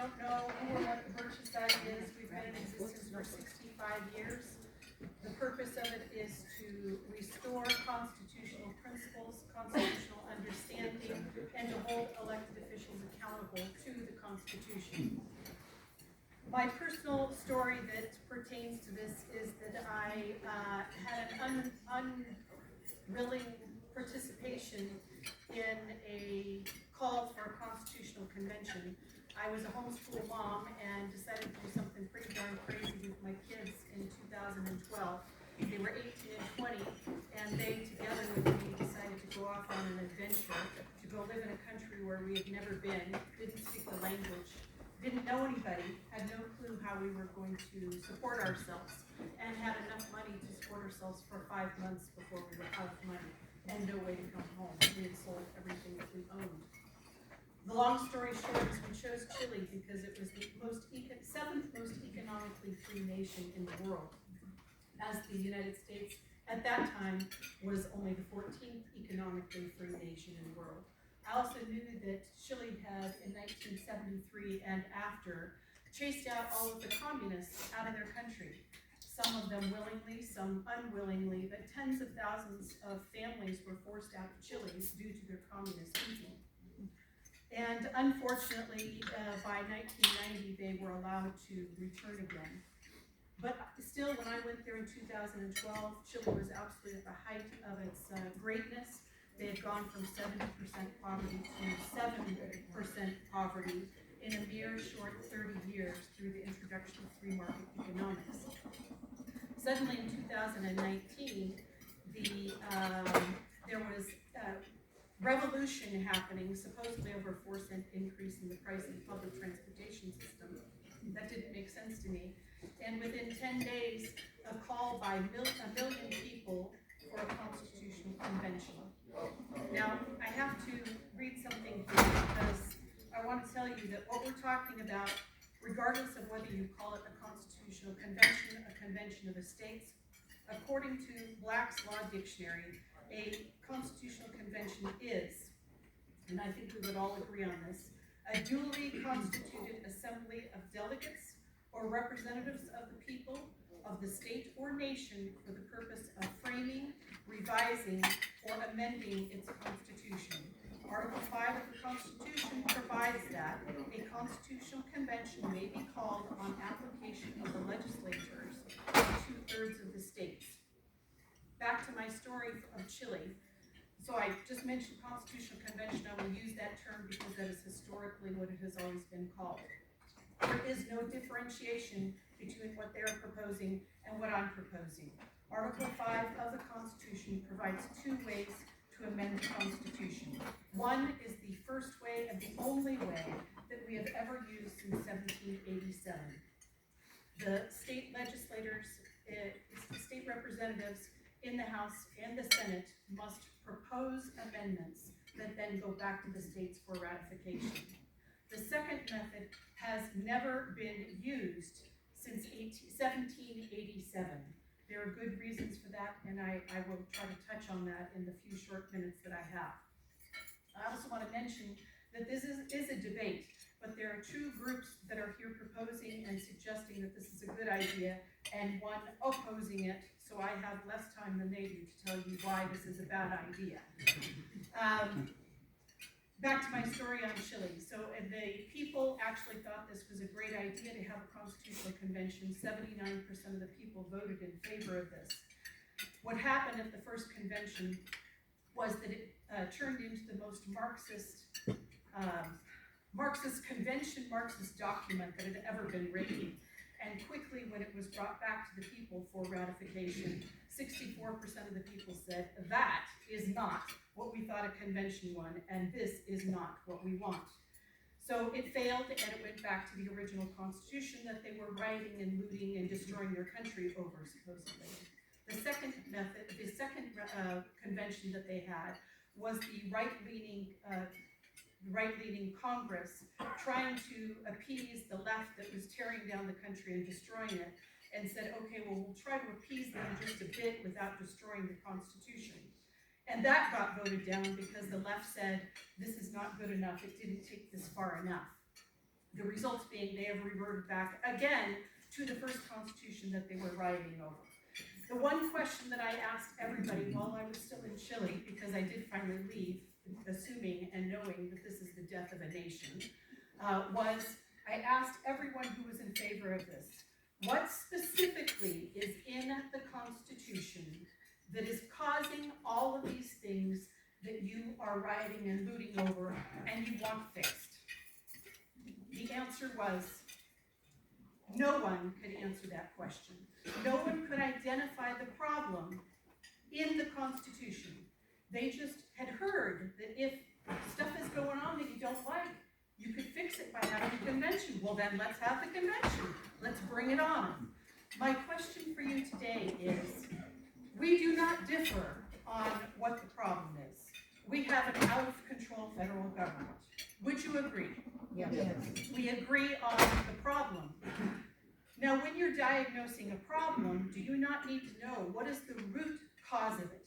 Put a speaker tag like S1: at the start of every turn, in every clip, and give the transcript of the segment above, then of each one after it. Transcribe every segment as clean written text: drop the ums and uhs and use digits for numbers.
S1: don't know who or what the Birch Society is, we've been in existence for 65 years. The purpose of it is to restore constitutional principles, constitutional understanding, and to hold elected officials accountable to the Constitution. My personal story that pertains to this is that I had an unwilling participation in a call for a constitutional convention. I was a homeschool mom and decided to do something pretty darn crazy with my kids in 2012. They were 18 and 20, and they, together with me, decided to go off on an adventure to go live in a country where we had never been, didn't speak the language, didn't know anybody, had no clue how we were going to support ourselves, and had enough money to support ourselves for 5 months before we were out of money and no way to come home. We had sold everything that we owned. The long story short is we chose Chile because it was the seventh most economically free nation in the world, as the United States at that time was only the 14th economically free nation in the world. I also knew that Chile had, in 1973 and after, chased out all of the communists out of their country. Some of them willingly, some unwillingly, but tens of thousands of families were forced out of Chile due to their communist thinking. And unfortunately, by 1990, they were allowed to return again. But still, when I went there in 2012, Chile was absolutely at the height of its greatness. They had gone from 70% poverty to 7% poverty in a mere short 30 years through the introduction of free market economics. Suddenly in 2019, there was revolution happening, supposedly over a 4-cent increase in the price of the public transportation system. That didn't make sense to me. And within 10 days, a call by a million people for a constitutional convention. Now, I have to read something here because I want to tell you that what we're talking about, regardless of whether you call it a constitutional convention, a convention of the states, according to Black's Law Dictionary, a constitutional convention is, and I think we would all agree on this, a duly constituted assembly of delegates or representatives of the people of the state or nation for the purpose of framing, revising, or amending its constitution. Article 5 of the Constitution provides that a constitutional convention may be called on application of the legislators of 2/3 of the states. Back to my story of Chile. So I just mentioned constitutional convention. I will use that term because that is historically what it has always been called. There is no differentiation between what they're proposing and what I'm proposing. Article 5 of the Constitution provides 2 ways to amend the Constitution. One is the first way and the only way that we have ever used since 1787. The state legislators, the state representatives in the House and the Senate must propose amendments that then go back to the states for ratification. The second method has never been used since 1787. There are good reasons for that, and I will try to touch on that in the few short minutes that I have. I also want to mention that this is a debate, but there are 2 groups that are here proposing and suggesting that this is a good idea, and one opposing it, so I have less time than they do to tell you why this is a bad idea. Back to my story on Chile. So the people actually thought this was a great idea to have a constitutional convention. 79% of the people voted in favor of this. What happened at the first convention was that it turned into the most Marxist convention, Marxist document that had ever been written. And quickly, when it was brought back to the people for ratification, 64% of the people said, that is not what we thought a convention was, and this is not what we want. So it failed, and it went back to the original constitution that they were rioting and looting and destroying their country over, supposedly. The second convention that they had was the right-leaning Congress trying to appease the left that was tearing down the country and destroying it, and said, okay, well, we'll try to appease them just a bit without destroying the Constitution. And that got voted down because the left said, this is not good enough, it didn't take this far enough. The results being they have reverted back again to the first Constitution that they were rioting over. The one question that I asked everybody while I was still in Chile, because I did finally leave, assuming and knowing that this is the death of a nation, was I asked everyone who was in favor of this, what specifically is in the Constitution that is causing all of these things that you are rioting and looting over and you want fixed? The answer was, no one could answer that question. No one could identify the problem in the Constitution. They just had heard that if stuff is going on that you don't like, you could fix it by having a convention. Well, then let's have the convention. Let's bring it on. My question for you today is, we do not differ on what the problem is. We have an out-of-control federal government. Would you agree?
S2: Yes.
S1: We agree on the problem. Now, when you're diagnosing a problem, do you not need to know what is the root cause of it?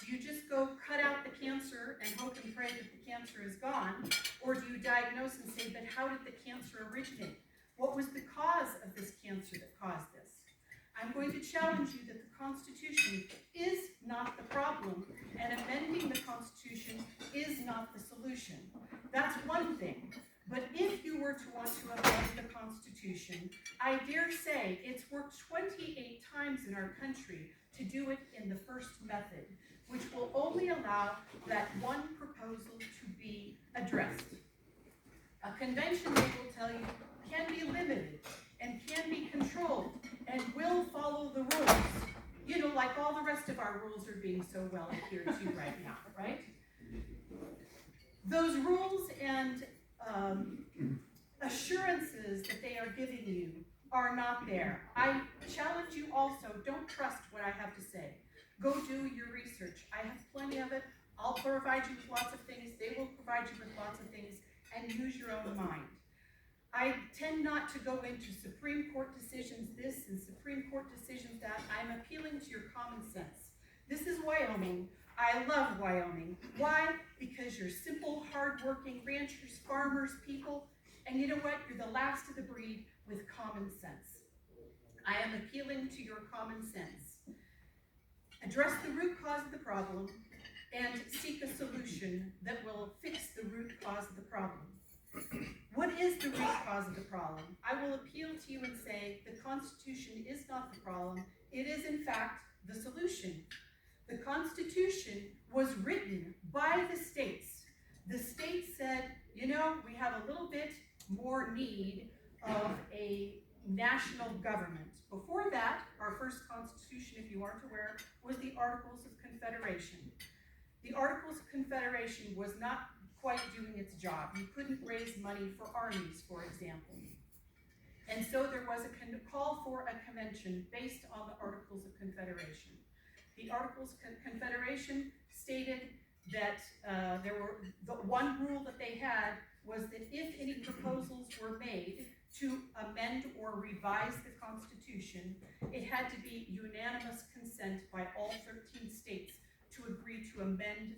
S1: Do you just go cut out the cancer and hope and pray that the cancer is gone? Or do you diagnose and say, but how did the cancer originate? What was the cause of this cancer that caused this? I'm going to challenge you that the Constitution is not the problem, and amending the Constitution is not the solution. That's one thing. But if you were to want to amend the Constitution, I dare say it's worked 28 times in our country to do it in the first method, which will only allow that one proposal to be addressed. A convention, they will tell you, can be limited and can be controlled and will follow the rules. You know, like all the rest of our rules are being so well adhered to right now, right? Those rules and assurances that they are giving you are not there. I challenge you also, don't trust what I have to say. Go do your research. I have plenty of it. I'll provide you with lots of things. They will provide you with lots of things, and use your own mind. I tend not to go into Supreme Court decisions this and Supreme Court decisions that. I'm appealing to your common sense. This is Wyoming. I love Wyoming. Why? Because you're simple, hardworking ranchers, farmers, people, and you know what? You're the last of the breed with common sense. I am appealing to your common sense. Address the root cause of the problem and seek a solution that will fix the root cause of the problem. What is the root cause of the problem? I will appeal to you and say the Constitution is not the problem. It is, in fact, the solution. The Constitution was written by the states. The states said, you know, we have a little bit more need of a national government. Before that, our first Constitution, if you aren't aware, was the Articles of Confederation. The Articles of Confederation was not quite doing its job. You couldn't raise money for armies, for example. And so there was a call for a convention based on the Articles of Confederation. The Articles of Confederation stated that the one rule that they had was that if any proposals were made to amend or revise the Constitution, it had to be unanimous consent by all 13 states to agree to amend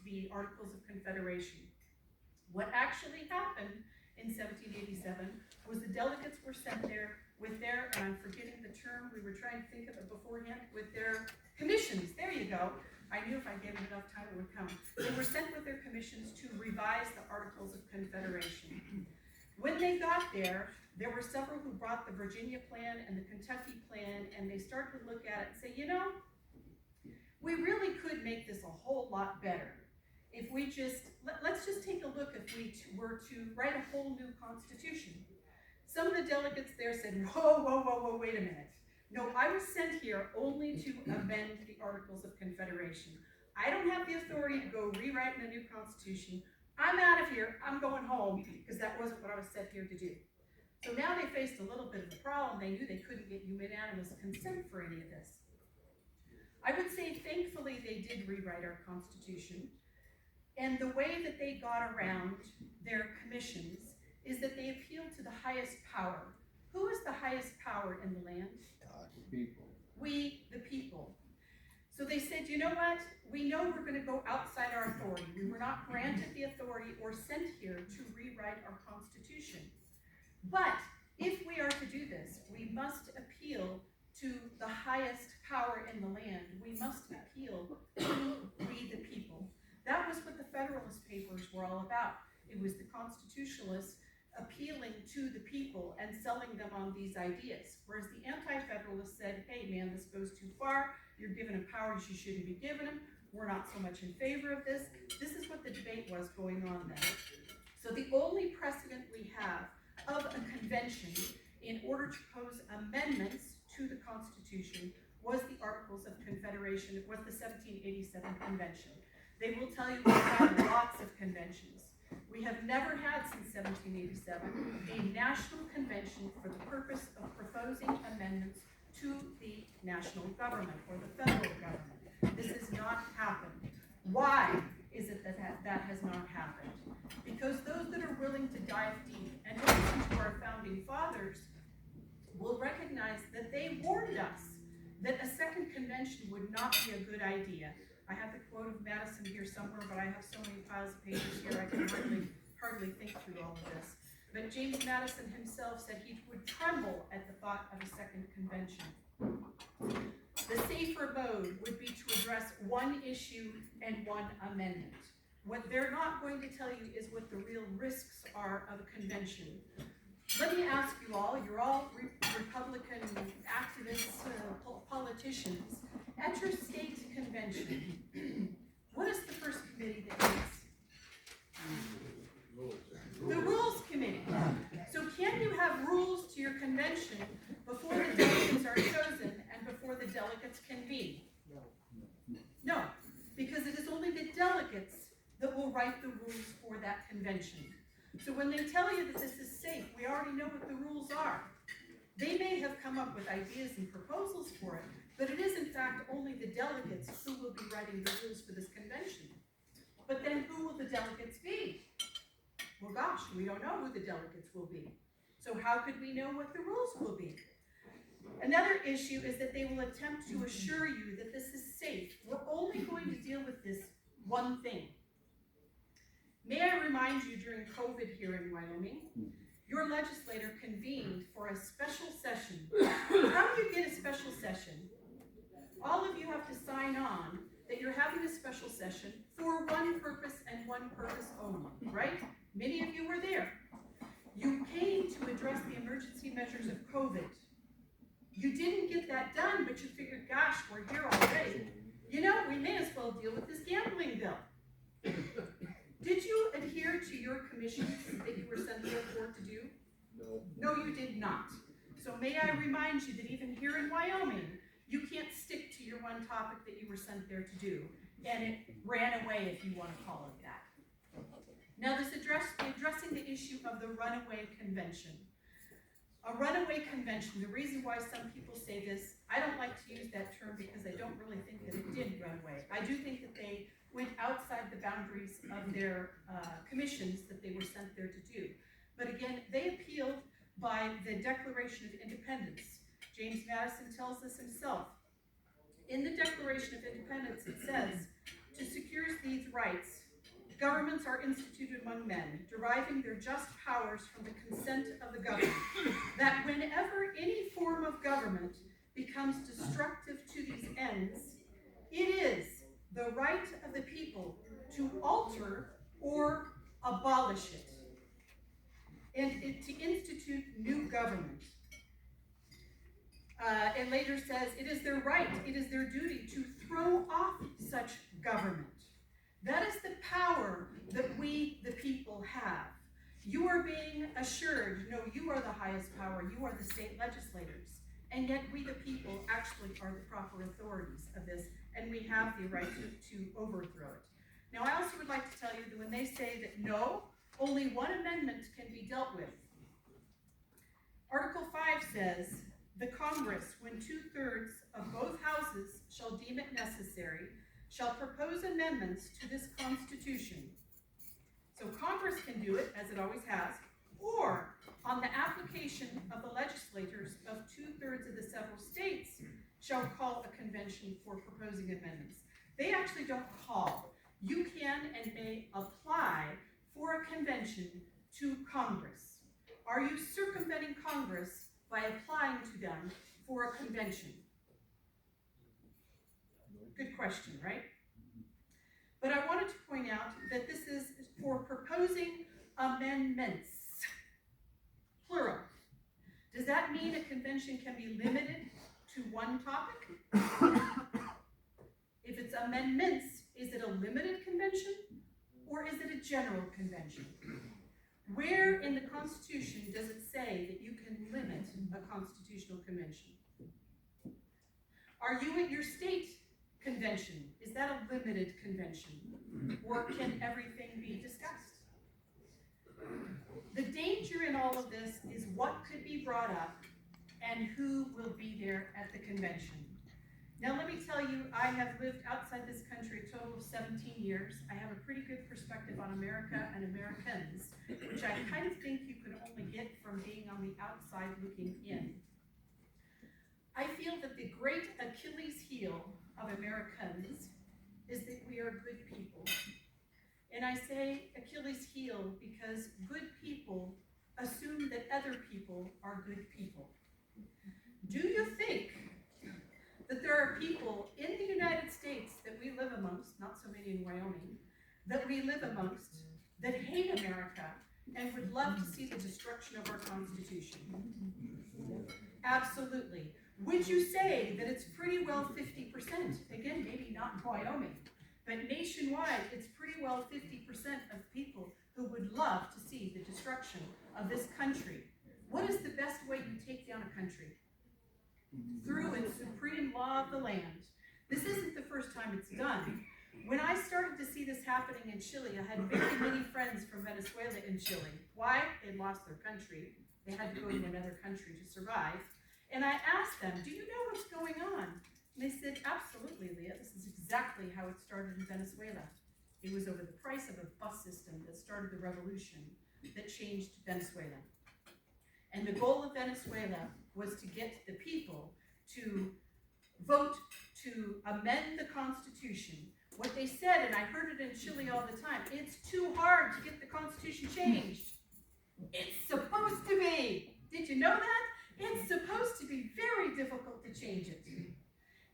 S1: the Articles of Confederation. What actually happened in 1787 was the delegates were sent there with their, and I'm forgetting the term, we were trying to think of it beforehand, with their commissions. There you go. I knew if I gave them enough time it would come. They were sent with their commissions to revise the Articles of Confederation. When they got there were several who brought the Virginia plan and the Kentucky plan, and they started to look at it and say, you know, we really could make this a whole lot better. If we let's just take a look if we were to write a whole new Constitution. Some of the delegates there said, whoa, wait a minute. No, I was sent here only to amend the Articles of Confederation. I don't have the authority to go rewriting a new Constitution. I'm out of here, I'm going home, because that wasn't what I was sent here to do. So now they faced a little bit of a problem. They knew they couldn't get unanimous consent for any of this. I would say, thankfully, they did rewrite our Constitution. And the way that they got around their commissions is that they appealed to the highest power. Who is the highest power in the land?
S2: God, people.
S1: We, the people. So they said, you know what? We know we're going to go outside our authority. We were not granted the authority or sent here to rewrite our Constitution. But if we are to do this, we must appeal to the highest power in the land. We must appeal to we the people. That was what the Federalist Papers were all about. It was the Constitutionalists appealing to the people and selling them on these ideas. Whereas the Anti-Federalists said, hey man, this goes too far. You're giving them powers you shouldn't be giving them. We're not so much in favor of this. This is what the debate was going on then. So the only precedent we have of a convention in order to pose amendments to the Constitution was the Articles of Confederation, was the 1787 Convention. They will tell you we've had lots of conventions. We have never had since 1787 a national convention for the purpose of proposing amendments to the national government or the federal government. This has not happened. Why is it that that has not happened? Because those that are willing to dive deep and listen to our founding fathers will recognize that they warned us that a second convention would not be a good idea. I have the quote of Madison here somewhere, but I have so many piles of papers here I can hardly think through all of this. But James Madison himself said he would tremble at the thought of a second convention. The safer mode would be to address one issue and one amendment. What they're not going to tell you is what the real risks are of a convention. Let me ask you all, you're all Republican activists, politicians. At your state convention, what is the first committee that meets? The Rules Committee. So can you have rules to your convention before the delegates are chosen and before the delegates convene? No, because it is only the delegates that will write the rules for that convention. So when they tell you that this is safe, we already know what the rules are. They may have come up with ideas and proposals for it, but it is in fact only the delegates who will be writing the rules for this convention. But then who will the delegates be? Well gosh, we don't know who the delegates will be. So how could we know what the rules will be? Another issue is that they will attempt to assure you that this is safe. We're only going to deal with this one thing. May I remind you, during COVID here in Wyoming, your legislator convened for a special session. How do you get a special session? All of you have to sign on that you're having a special session for one purpose and one purpose only, right? Many of you were there. You came to address the emergency measures of COVID. You didn't get that done, but you figured, gosh, we're here already. You know, we may as well deal with this gambling bill. Did you adhere to your commissions that you were sent there for to do? No, you did not. So may I remind you that even here in Wyoming, you can't stick to your one topic that you were sent there to do, and it ran away, if you want to call it that. Now, this addressing the issue of the runaway convention. A runaway convention, the reason why some people say this, I don't like to use that term because I don't really think that it did run away. I do think that they went outside the boundaries of their commissions that they were sent there to do. But again, they appealed by the Declaration of Independence. James Madison tells us himself. In the Declaration of Independence, it says, to secure these rights, governments are instituted among men, deriving their just powers from the consent of the governed, that whenever any form of government becomes destructive to these ends, it is the right of the people to alter or abolish it, and to institute new government. And later says, it is their right, it is their duty to throw off such government. That is the power that we, the people, have. You are being assured, no, you are the highest power, you are the state legislators. And yet we, the people, actually are the proper authorities of this, and we have the right to overthrow it. Now, I also would like to tell you that when they say that no, only one amendment can be dealt with. Article 5 says, the Congress, when 2/3 of both houses shall deem it necessary, shall propose amendments to this Constitution. So Congress can do it, as it always has, or on the application of the legislators of 2/3 of the several states shall call a convention for proposing amendments. They actually don't call. You can and may apply for a convention to Congress. are you circumventing Congress by applying to them for a convention? Good question, right? But I wanted to point out that this is for proposing amendments, plural. Does that mean a convention can be limited to one topic? If it's amendments, is it a limited convention or is it a general convention? Where in the Constitution does it say that you can limit a constitutional convention? Are you at your state convention? Is that a limited convention? Or can everything be discussed? The danger in all of this is what could be brought up and who will be there at the convention. Now let me tell you, I have lived outside this country a total of 17 years. I have a pretty good perspective on America and Americans, which I kind of think you can only get from being on the outside looking in. I feel that the great Achilles heel of Americans is that we are good people. And I say Achilles heel because good people assume that other people are good people. Do you think that there are people in the United States that we live amongst, not so many in Wyoming, that we live amongst, that hate America and would love to see the destruction of our Constitution? Absolutely. Would you say that it's pretty well 50%? Again, maybe not in Wyoming, but nationwide, it's pretty well 50% of people who would love to see the destruction of this country. What is the best way you take down a country? Through its supreme law of the land. This isn't the first time it's done. When I started to see this happening in Chile, I had very many friends from Venezuela in Chile. Why? They lost their country. They had to go to another country to survive. And I asked them, do you know what's going on? And they said, absolutely, Leah, this is exactly how it started in Venezuela. It was over the price of a bus system that started the revolution that changed Venezuela. And the goal of Venezuela was to get the people to vote to amend the Constitution. What they said, and I heard it in Chile all the time, it's too hard to get the Constitution changed. It's supposed to be. Did you know that? It's supposed to be very difficult to change it.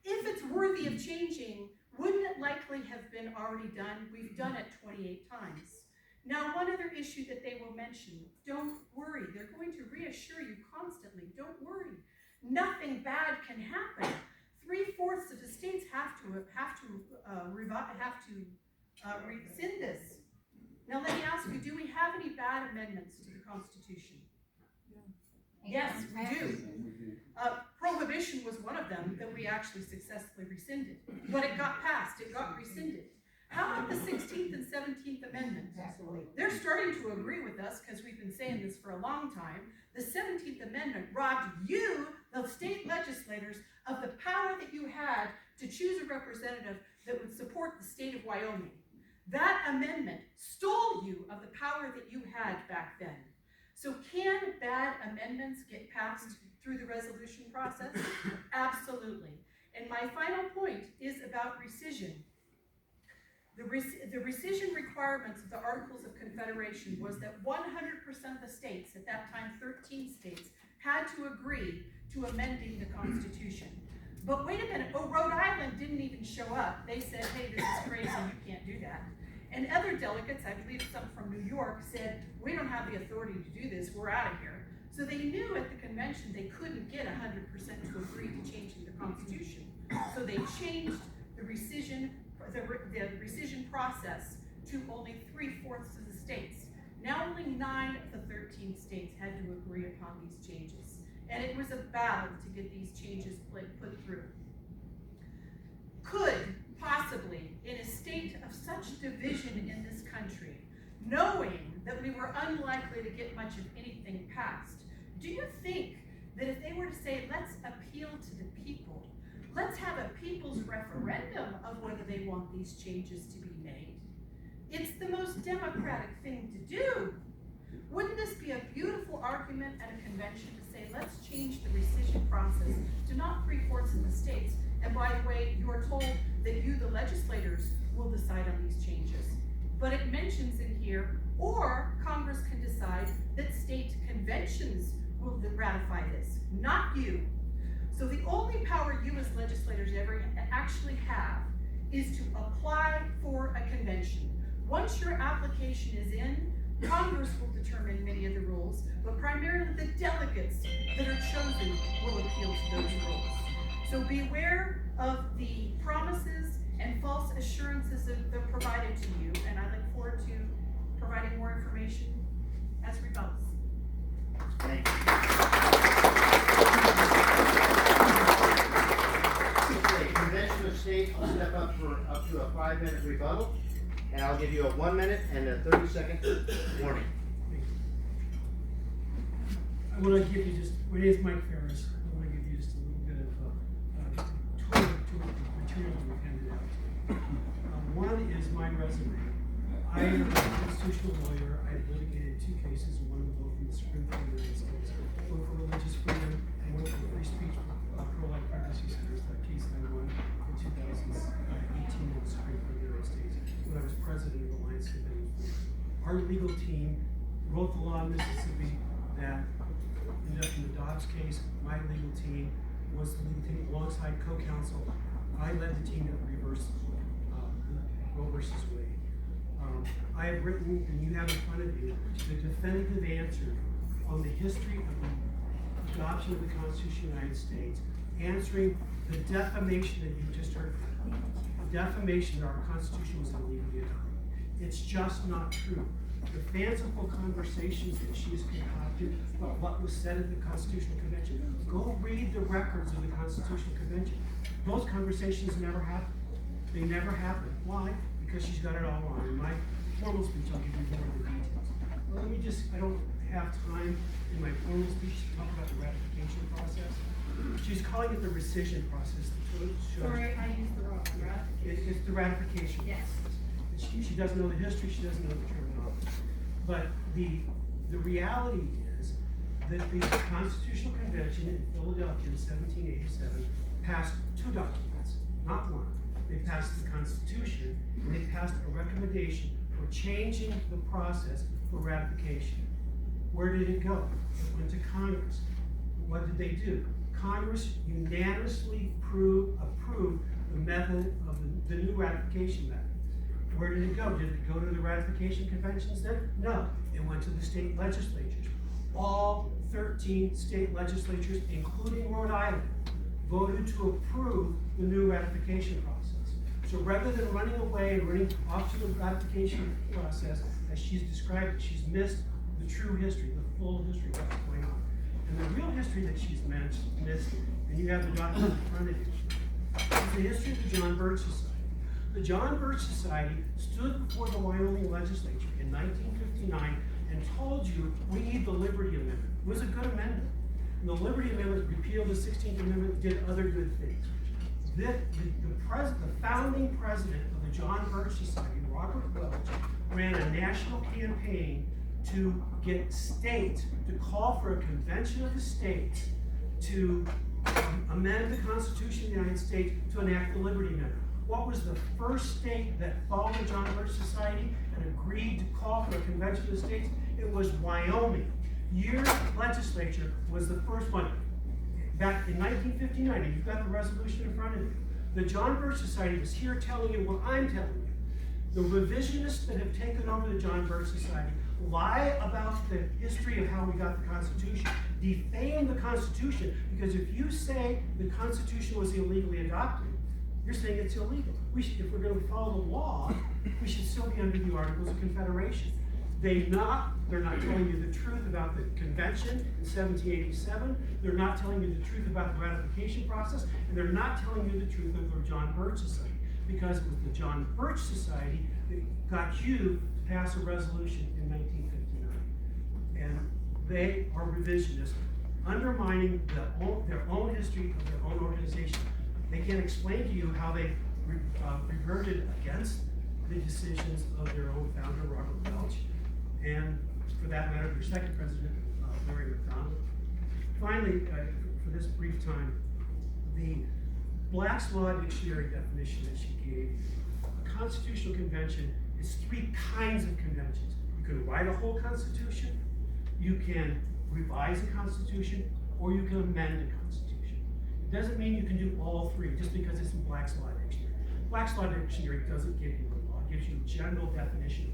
S1: If it's worthy of changing, wouldn't it likely have been already done? We've done it 28 times. Now, one other issue that they will mention, don't worry. They're going to reassure you constantly, don't worry. Nothing bad can happen. 3/4 of the states have to rescind this. Now, let me ask you, do we have any bad amendments to the Constitution? Yes, we do. Prohibition was one of them that we actually successfully rescinded. But it got passed, it got rescinded. How about the 16th and 17th Amendment? They're starting to agree with us because we've been saying this for a long time. The 17th Amendment robbed you, the state legislators, of the power that you had to choose a representative that would support the state of Wyoming. That amendment stole you of the power that you had back then. So can bad amendments get passed through the resolution process? Absolutely. And my final point is about rescission. The rescission requirements of the Articles of Confederation was that 100% of the states, at that time 13 states, had to agree to amending the Constitution. But wait a minute, Rhode Island didn't even show up. They said, hey, this is crazy, you can't do that. And other delegates, I believe some from New York, said, we don't have the authority to do this, we're out of here. So they knew at the convention they couldn't get 100% to agree to changing the Constitution. So they changed the rescission process to only 3/4 of the states. Now only 9 of the 13 states had to agree upon these changes. And it was a battle to get these changes put through. Could possibly, in a state of such division in this country, knowing that we were unlikely to get much of anything passed, do you think that if they were to say, let's appeal to the people, let's have a people's referendum of whether they want these changes to be made, it's the most democratic thing to do? Wouldn't this be a beautiful argument at a convention to say, let's change the rescission process to not 3/4 of the states, and by the way, you are told that you, the legislators, will decide on these changes. but it mentions in here, or Congress can decide that state conventions will ratify this, not you. So the only power you as legislators ever actually have is to apply for a convention. Once your application is in, Congress will determine many of the rules, but primarily the delegates that are chosen will appeal to those rules. So beware of the promises and false assurances that are provided to you, and I look forward to providing more information as rebuttals.
S2: Thank you. Okay, Convention of States will step up for up to a 5-minute rebuttal, and I'll give you a 1 minute and a 30-second warning.
S3: I want to give you just, my name is Mike Farris. I want to give you just a little bit of tour of the material that we've handed out. One is my resume. I am a constitutional lawyer. I have litigated 2 cases, one of both in the Supreme Court of the United States, one for religious freedom and one for free speech pro-life pregnancy centers. That case I won in 2018 in the Supreme Court of the United States when I was president of the Alliance Committee. Our legal team wrote the law in Mississippi that ended up in the Dobbs case. My legal team was the legal team alongside co-counsel. I led the team that reversed Roe versus Wade. I have written, and you have in front of you, the definitive answer on the history of the adoption of the Constitution of the United States, answering the defamation that you just heard. The defamation that our Constitution was illegally adopted. It's just not true. The fanciful conversations that she has concocted about what was said at the Constitutional Convention. Go read the records of the Constitutional Convention. Those conversations never happened. They never happened. Why? Because she's got it all wrong. In my formal speech, I'll give you more of the details. Well, let me just, I don't have time in my formal speech to talk about the ratification process. She's calling it the rescission process.
S1: Sorry, I used the wrong one.
S3: It's the ratification
S1: Yes.
S3: process. She doesn't know the history, she doesn't know the terminology. But the reality is that the Constitutional Convention in Philadelphia in 1787 passed 2 documents, not one. They passed the Constitution, and they passed a recommendation for changing the process for ratification. Where did it go? It went to Congress. What did they do? Congress unanimously approved the method of the new ratification method. Where did it go? Did it go to the ratification conventions then? No, it went to the state legislatures. All 13 state legislatures, including Rhode Island, voted to approve the new ratification process. So rather than running away and running off to the ratification process, as she's described it, she's missed the true history, the full history of what's going on. And the real history that she's missed, and you have the document in front of you, is the history of the John Birch Society. The John Birch Society stood before the Wyoming legislature in 1959 and told you we need the Liberty Amendment. It was a good amendment. And the Liberty Amendment repealed the 16th Amendment, did other good things. The founding president of the John Birch Society, Robert Welch, ran a national campaign to get states to call for a convention of the states to amend the Constitution of the United States to enact the Liberty Amendment. What was the first state that followed the John Birch Society and agreed to call for a convention of the states? It was Wyoming. Your legislature was the first one. Back in 1959, and you've got the resolution in front of you, the John Birch Society was here telling you what I'm telling you. The revisionists that have taken over the John Birch Society lie about the history of how we got the Constitution, defame the Constitution, because if you say the Constitution was illegally adopted, you're saying it's illegal. If we're going to follow the law, we should still be under the Articles of Confederation. They're not telling you the truth about the convention in 1787. They're not telling you the truth about the ratification process, and they're not telling you the truth of the John Birch Society, because it was the John Birch Society that got you to pass a resolution in 1959. And they are revisionists, undermining their own history of their own organization. They can't explain to you how they reverted against the decisions of their own founder, Robert Welch, and for that matter, their second president, Larry McDonald. Finally, for this brief time, the Black's Law Dictionary definition that she gave, a constitutional convention It's three kinds of conventions. You can write a whole constitution, you can revise a constitution, or you can amend a constitution. It doesn't mean you can do all three just because it's in Black's Law Dictionary. Black's Law Dictionary doesn't give you a law, it gives you a general definition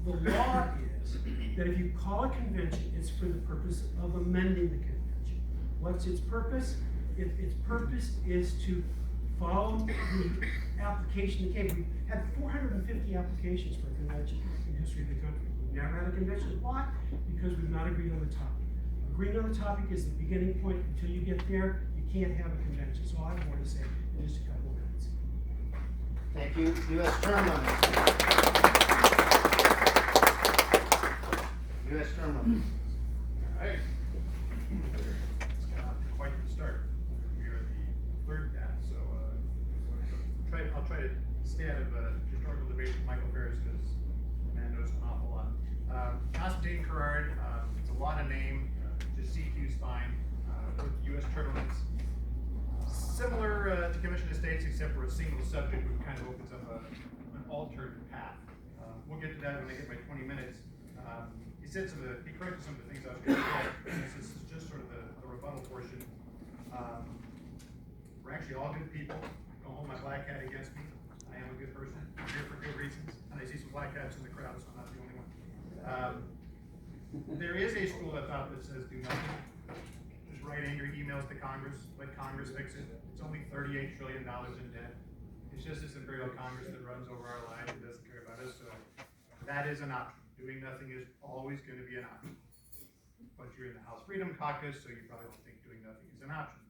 S3: of words. The law is that if you call a convention, it's for the purpose of amending the convention. What's its purpose? Its purpose is to follow the application that came. We've had 450 applications for a convention in the history of the country. We've never had a convention. Why? Because we've not agreed on the topic. Agreeing on the topic is the beginning point. Until you get there, you can't have a convention. So I have more to say in just a couple of minutes.
S2: Thank you. U.S. term limits. U.S. term limits.
S4: All right. It's got quite the start. We are the third path, so I'll try to stay out of historical debate with Michael Farris because the man knows an awful lot. Constantine Carrard, it's a lot of name. Just CQ's fine. With U.S. term limits. Similar to Commission of States, except for a single subject, which kind of opens up an altered path. We'll get to that when I get my 20 minutes. He corrected some of the things I was going to say. This is just sort of the rebuttal portion. We're actually all good people. Don't hold my black hat against me. I am a good person. I'm here for good reasons. And I see some black hats in the crowd, so I'm not the only one. There is a school of thought that says do nothing. Just write angry emails to Congress. Let Congress fix it. It's only $38 trillion in debt. It's just this imperial Congress that runs over our lives and doesn't care about us. So that is an option. Doing nothing is always going to be an option. But you're in the House Freedom Caucus, so you probably don't think doing nothing is an option.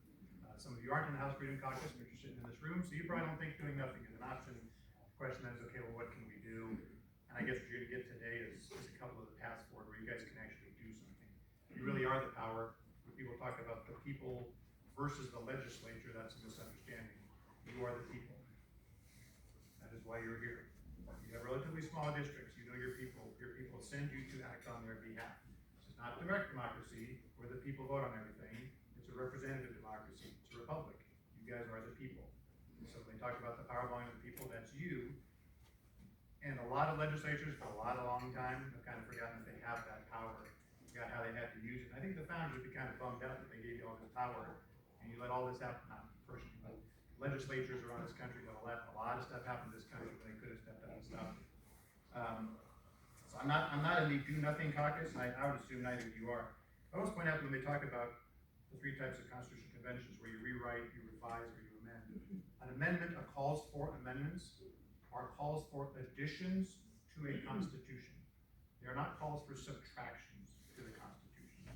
S4: Some of you aren't in the House Freedom Caucus, but you're sitting in this room, so you probably don't think doing nothing is an option. The question then is, okay, well, what can we do? And I guess what you're going to get today is a couple of the paths forward where you guys can actually do something. You really are the power. When people talk about the people versus the legislature, that's a misunderstanding. You are the people. That is why you're here. You have relatively small districts. You know your people. Your people send you to act on their behalf. This is not direct democracy where the people vote on everything. It's a representative democracy. It's a republic. You guys are the people. So when they talk about the power belonging to the people, that's you. And a lot of legislatures for a long time have kind of forgotten that they have that power. Forgot how they had to use it. And I think the founders would be kind of bummed out that they gave you all this power and you let all this happen. Not personally, but legislatures around this country have let a lot of stuff happen in this country when they could have stepped up and stopped it. So I'm not in the do nothing caucus, and I would assume neither of you are. I always point out that when they talk about the three types of constitutional conventions where you rewrite, you revise, or you amend. An amendment, a calls for amendments, are calls for additions to a constitution. They are not calls for subtractions to the constitution.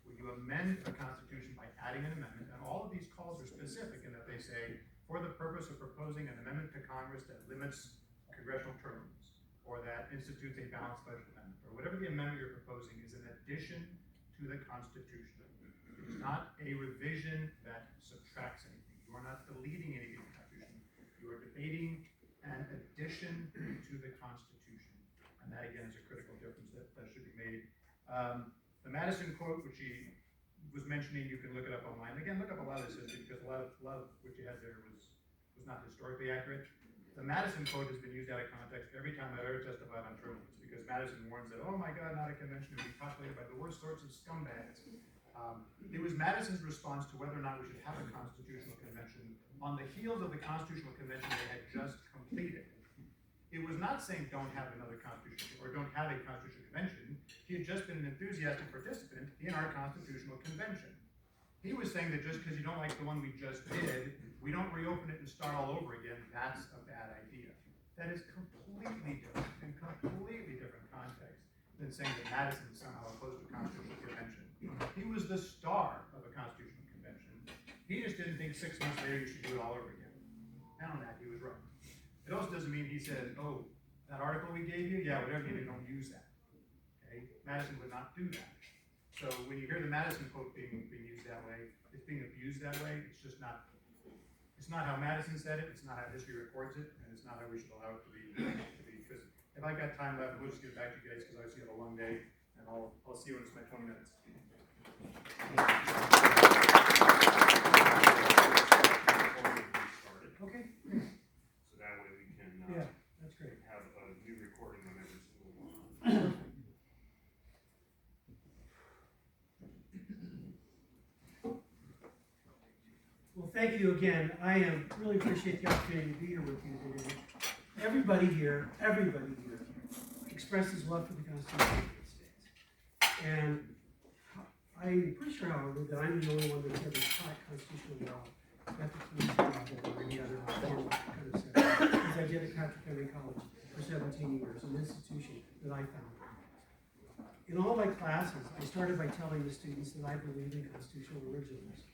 S4: When you amend a constitution by adding an amendment, and all of these calls are specific in that they say, for the purpose of proposing an amendment to Congress that limits congressional terms, or that institutes a balanced budget amendment, or whatever the amendment you're proposing is an addition to the Constitution. It's not a revision that subtracts anything. You are not deleting anything in the Constitution. You are debating an addition to the Constitution. And that, again, is a critical difference that should be made. The Madison quote, which he was mentioning, you can look it up online. Again, look up a lot of this history, because a lot of what you had there was not historically accurate. The Madison quote has been used out of context every time I've ever testified on term limits, because Madison warns that, oh my God, not a convention will be populated by the worst sorts of scumbags. It was Madison's response to whether or not we should have a constitutional convention on the heels of the constitutional convention they had just completed. It was not saying don't have another constitution or don't have a constitutional convention. He had just been an enthusiastic participant in our constitutional convention. He was saying that just because you don't like the one we just did, we don't reopen it and start all over again. That's a bad idea. That is completely different, in completely different context than saying that Madison is somehow opposed to a constitutional convention. He was the star of a constitutional convention. He just didn't think 6 months later you should do it all over again. And on that, he was right. It also doesn't mean he said, oh, that article we gave you, yeah, whatever you did, don't use that. Okay? Madison would not do that. So when you hear the Madison quote being used that way, it's being abused that way. It's not how Madison said it. It's not how history records it, and it's not how we should allow it to be. Because if I got time left, we'll just get back to you guys because I see you have a long day, and I'll see you when it's my 20 minutes.
S3: Okay.
S5: So that way we can
S3: Yeah, that's great.
S5: have a new
S3: Thank you again. I really appreciate the opportunity to be here with you today. Everybody here expresses love for the Constitution of the United States. And I'm pretty sure, however, that I'm the only one that's ever taught constitutional law at the collegiate level or any other formal kind of setting, because I did at Patrick Henry College for 17 years, an institution that I founded. In all my classes, I started by telling the students that I believe in constitutional originalism.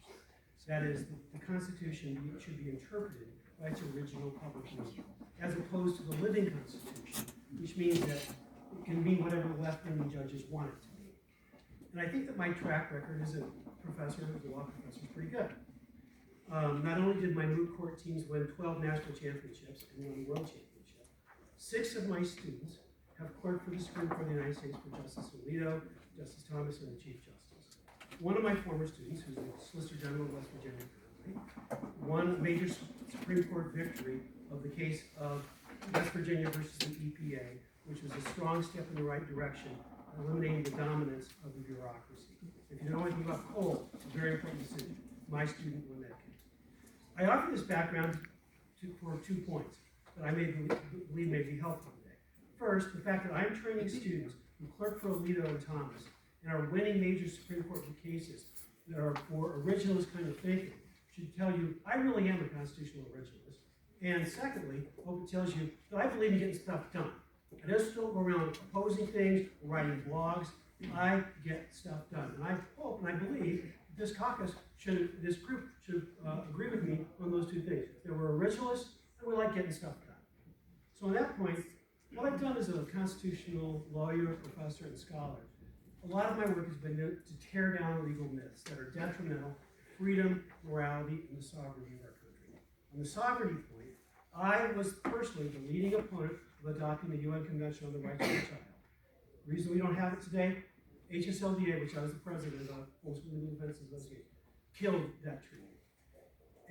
S3: That is, the Constitution should be interpreted by its original public meaning, as opposed to the living Constitution, which means that it can mean whatever left-leaning judges want it to be. And I think that my track record as a professor, as a law professor, is pretty good. Not only did my moot court teams win 12 national championships and 1 world championship, 6 of my students have clerked for the Supreme Court of the United States for Justice Alito, Justice Thomas, and the Chief Justice. One of my former students, who's the Solicitor General of West Virginia currently, won a major Supreme Court victory of the case of West Virginia versus the EPA, which was a strong step in the right direction, eliminating the dominance of the bureaucracy. If you know anything about coal, it's a very important decision. My student won that case. I offer this background for 2 points that I believe may be helpful today. First, the fact that I'm training students who clerk for Alito and Thomas and are winning major Supreme Court cases that are for originalist kind of thinking should tell you I really am a constitutional originalist. And secondly, I hope it tells you that I believe in getting stuff done. I just don't go around opposing things, or writing blogs. I get stuff done. And I hope and I believe this group should agree with me on those 2 things. That we're originalists and we like getting stuff done. So on that point, what I've done as a constitutional lawyer, professor, and scholar, a lot of my work has been to tear down legal myths that are detrimental to freedom, morality, and the sovereignty of our country. On the sovereignty point, I was personally the leading opponent of adopting the UN Convention on the Rights of the Child. The reason we don't have it today, HSLDA, which I was the president of, Homeschooling Legal Defense Association, killed that treaty.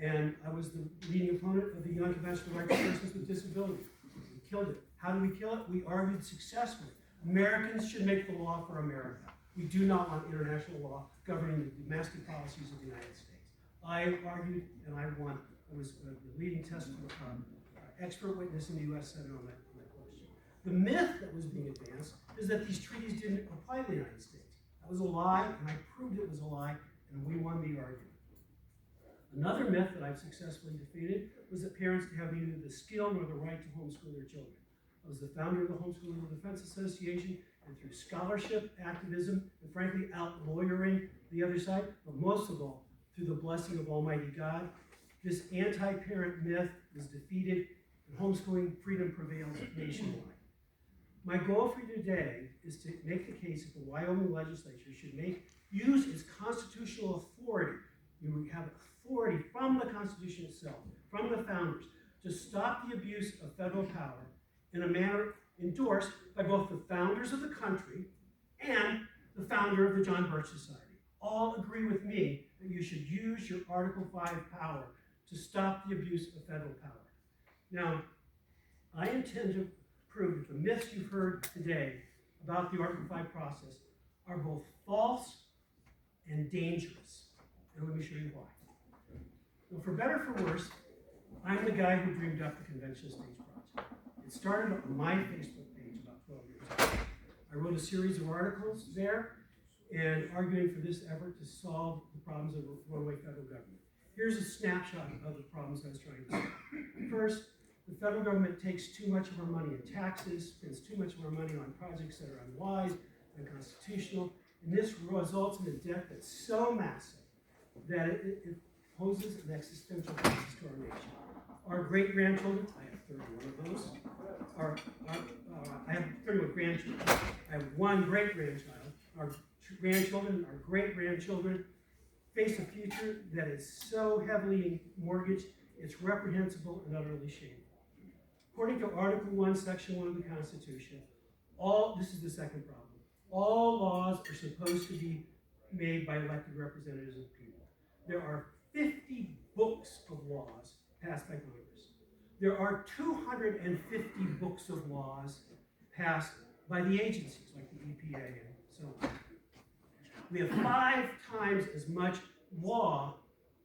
S3: And I was the leading opponent of the UN Convention on the Rights of Persons with Disabilities. We killed it. How did we kill it? We argued successfully. Americans should make the law for America. We do not want international law governing the domestic policies of the United States. I argued and I won. I was the leading expert witness in the U.S. Senate on that question. The myth that was being advanced is that these treaties didn't apply to the United States. That was a lie, and I proved it was a lie, and we won the argument. Another myth that I've successfully defeated was that parents have neither the skill nor the right to homeschool their children. I was the founder of the Homeschooling Legal Defense Association, and through scholarship, activism, and frankly, out-lawyering the other side, but most of all, through the blessing of Almighty God, this anti-parent myth is defeated, and homeschooling freedom prevails nationwide. My goal for you today is to make the case that the Wyoming legislature should use its constitutional authority. You have authority from the Constitution itself, from the founders, to stop the abuse of federal power in a manner endorsed by both the founders of the country and the founder of the John Birch Society. All agree with me that you should use your Article 5 power to stop the abuse of federal power. Now, I intend to prove that the myths you've heard today about the Article 5 process are both false and dangerous. And let me show you why. Well, for better or for worse, I'm the guy who dreamed up the Convention of States project. It started on my Facebook page about 12 years ago. I wrote a series of articles there and arguing for this effort to solve the problems of a runaway federal government. Here's a snapshot of the problems I was trying to solve. First, the federal government takes too much of our money in taxes, spends too much of our money on projects that are unwise, unconstitutional, and this results in a debt that's so massive that it poses an existential crisis to our nation. Our great-grandchildren, I have 31 of those, I have 31 grandchildren. I have 1 great-grandchild. Our grandchildren, our great-grandchildren face a future that is so heavily mortgaged, it's reprehensible and utterly shameful. According to Article 1, Section 1 of the Constitution, this is the second problem, all laws are supposed to be made by elected representatives of the people. There are 50 books of laws passed by Congress. There are 250 books of laws passed by the agencies, like the EPA and so on. We have 5 times as much law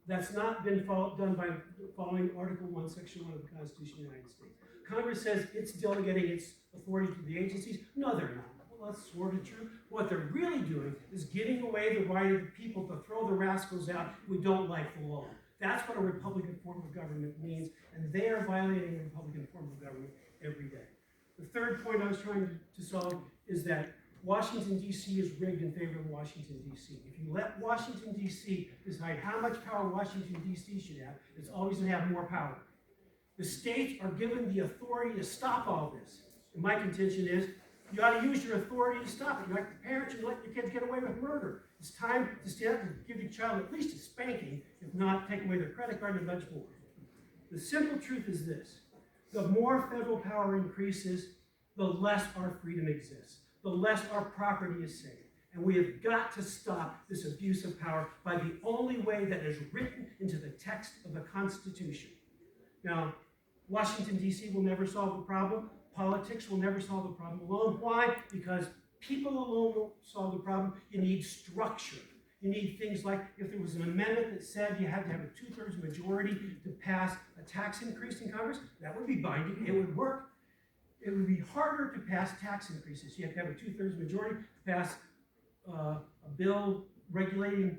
S3: That's not been done by following Article 1, Section 1 of the Constitution of the United States. Congress says it's delegating its authority to the agencies. No, they're not. Well, that's sort of true. What they're really doing is giving away the right of the people to throw the rascals out if we don't like the law. That's what a Republican form of government means, and they are violating a Republican form of government every day. The third point I was trying to solve is that Washington, D.C. is rigged in favor of Washington, D.C. If you let Washington, D.C. decide how much power Washington, D.C. should have, it's always going to have more power. The states are given the authority to stop all this. And my contention is, you ought to use your authority to stop it. You're like the parents, you let your kids get away with murder. It's time to stand up and give your child at least a spanking, if not take away their credit card and much more. The simple truth is this: the more federal power increases, the less our freedom exists, the less our property is safe. And we have got to stop this abuse of power by the only way that is written into the text of the Constitution. Now, Washington, D.C. will never solve the problem. Politics will never solve the problem alone. Why? Because people alone won't solve the problem. You need structure. You need things like, if there was an amendment that said you had to have a 2/3 majority to pass a tax increase in Congress, that would be binding. It would work. It would be harder to pass tax increases. You have to have a 2/3 majority to pass a bill regulating,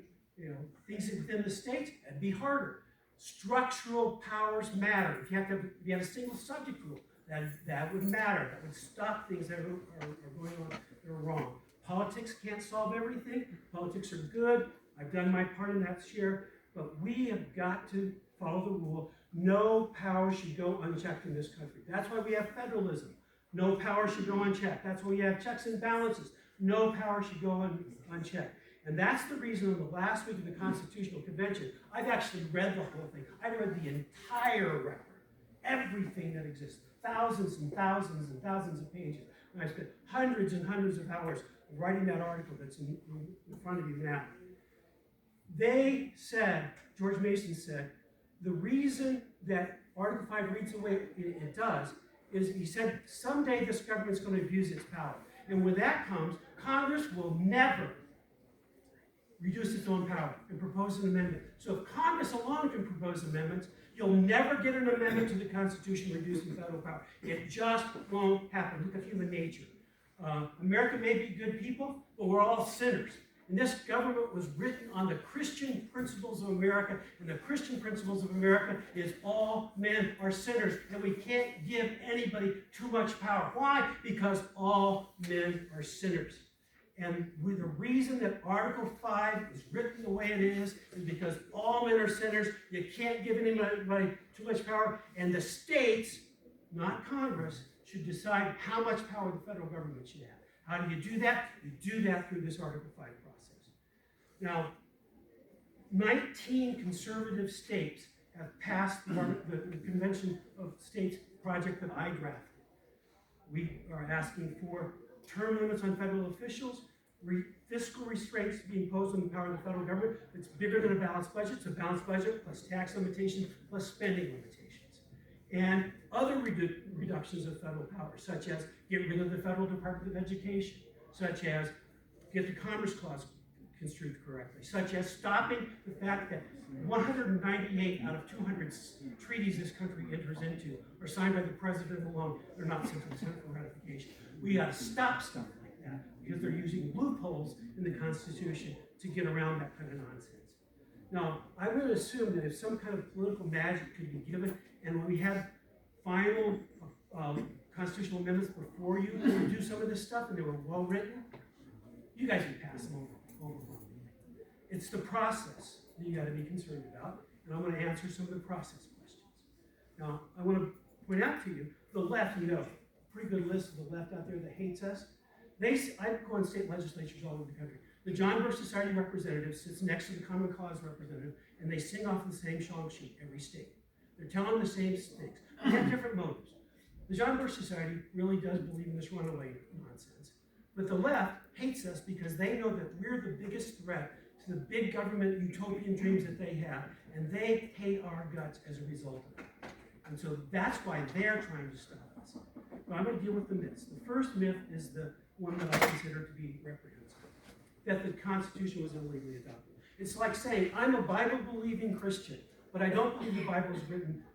S3: things within the states. That'd be harder. Structural powers matter. If you have a single subject rule, that would matter. That would stop things that are going on that are wrong. Politics can't solve everything. Politics are good. I've done my part in that share, but we have got to follow the rule. No power should go unchecked in this country. That's why we have federalism. No power should go unchecked. That's why we have checks and balances. No power should go unchecked. And that's the reason on the last week of the Constitutional Convention, I've actually read the whole thing. I read the entire record, everything that exists, thousands and thousands and thousands of pages. And I spent hundreds and hundreds of hours writing that article that's in front of you now. They said, George Mason said, the reason that Article 5 reads the way it does is, he said, someday this government's going to abuse its power. And when that comes, Congress will never reduce its own power and propose an amendment. So if Congress alone can propose amendments, you'll never get an amendment to the Constitution reducing federal power. It just won't happen. Look at human nature. America may be good people, but we're all sinners. And this government was written on the Christian principles of America, and the Christian principles of America is all men are sinners, and we can't give anybody too much power. Why? Because all men are sinners. And the reason that Article 5 is written the way it is because all men are sinners. You can't give anybody too much power, and the states, not Congress, should decide how much power the federal government should have. How do you do that? You do that through this Article 5 process. Now, 19 conservative states have passed the Convention of States project that I drafted. We are asking for term limits on federal officials, fiscal restraints to be imposed on the power of the federal government. It's bigger than a balanced budget. It's a balanced budget plus tax limitations plus spending limitations. And other reductions of federal power, such as get rid of the Federal Department of Education, such as get the Commerce Clause construed correctly, such as stopping the fact that 198 out of 200 treaties this country enters into are signed by the president alone. They're not sent to the Senate for ratification. We got to stop stuff like that because they're using loopholes in the Constitution to get around that kind of nonsense. Now, I would assume that if some kind of political magic could be given, and when we had final constitutional amendments before you to do some of this stuff, and they were well written, you guys would pass them over. It's the process that you got to be concerned about, and I'm going to answer some of the process questions. Now, I want to point out to you, the left, pretty good list of the left out there that hates us. I go in state legislatures all over the country. The John Birch Society representative sits next to the Common Cause representative, and they sing off the same song sheet every state. They're telling the same things. They have different motives. The John Birch Society really does believe in this runaway nonsense. But the left hates us because they know that we're the biggest threat to the big government utopian dreams that they have, and they hate our guts as a result of it. And so that's why they're trying to stop us. But I'm going to deal with the myths. The first myth is the one that I consider to be reprehensible, that the Constitution was illegally adopted. It's like saying, I'm a Bible-believing Christian, but I don't believe the Bible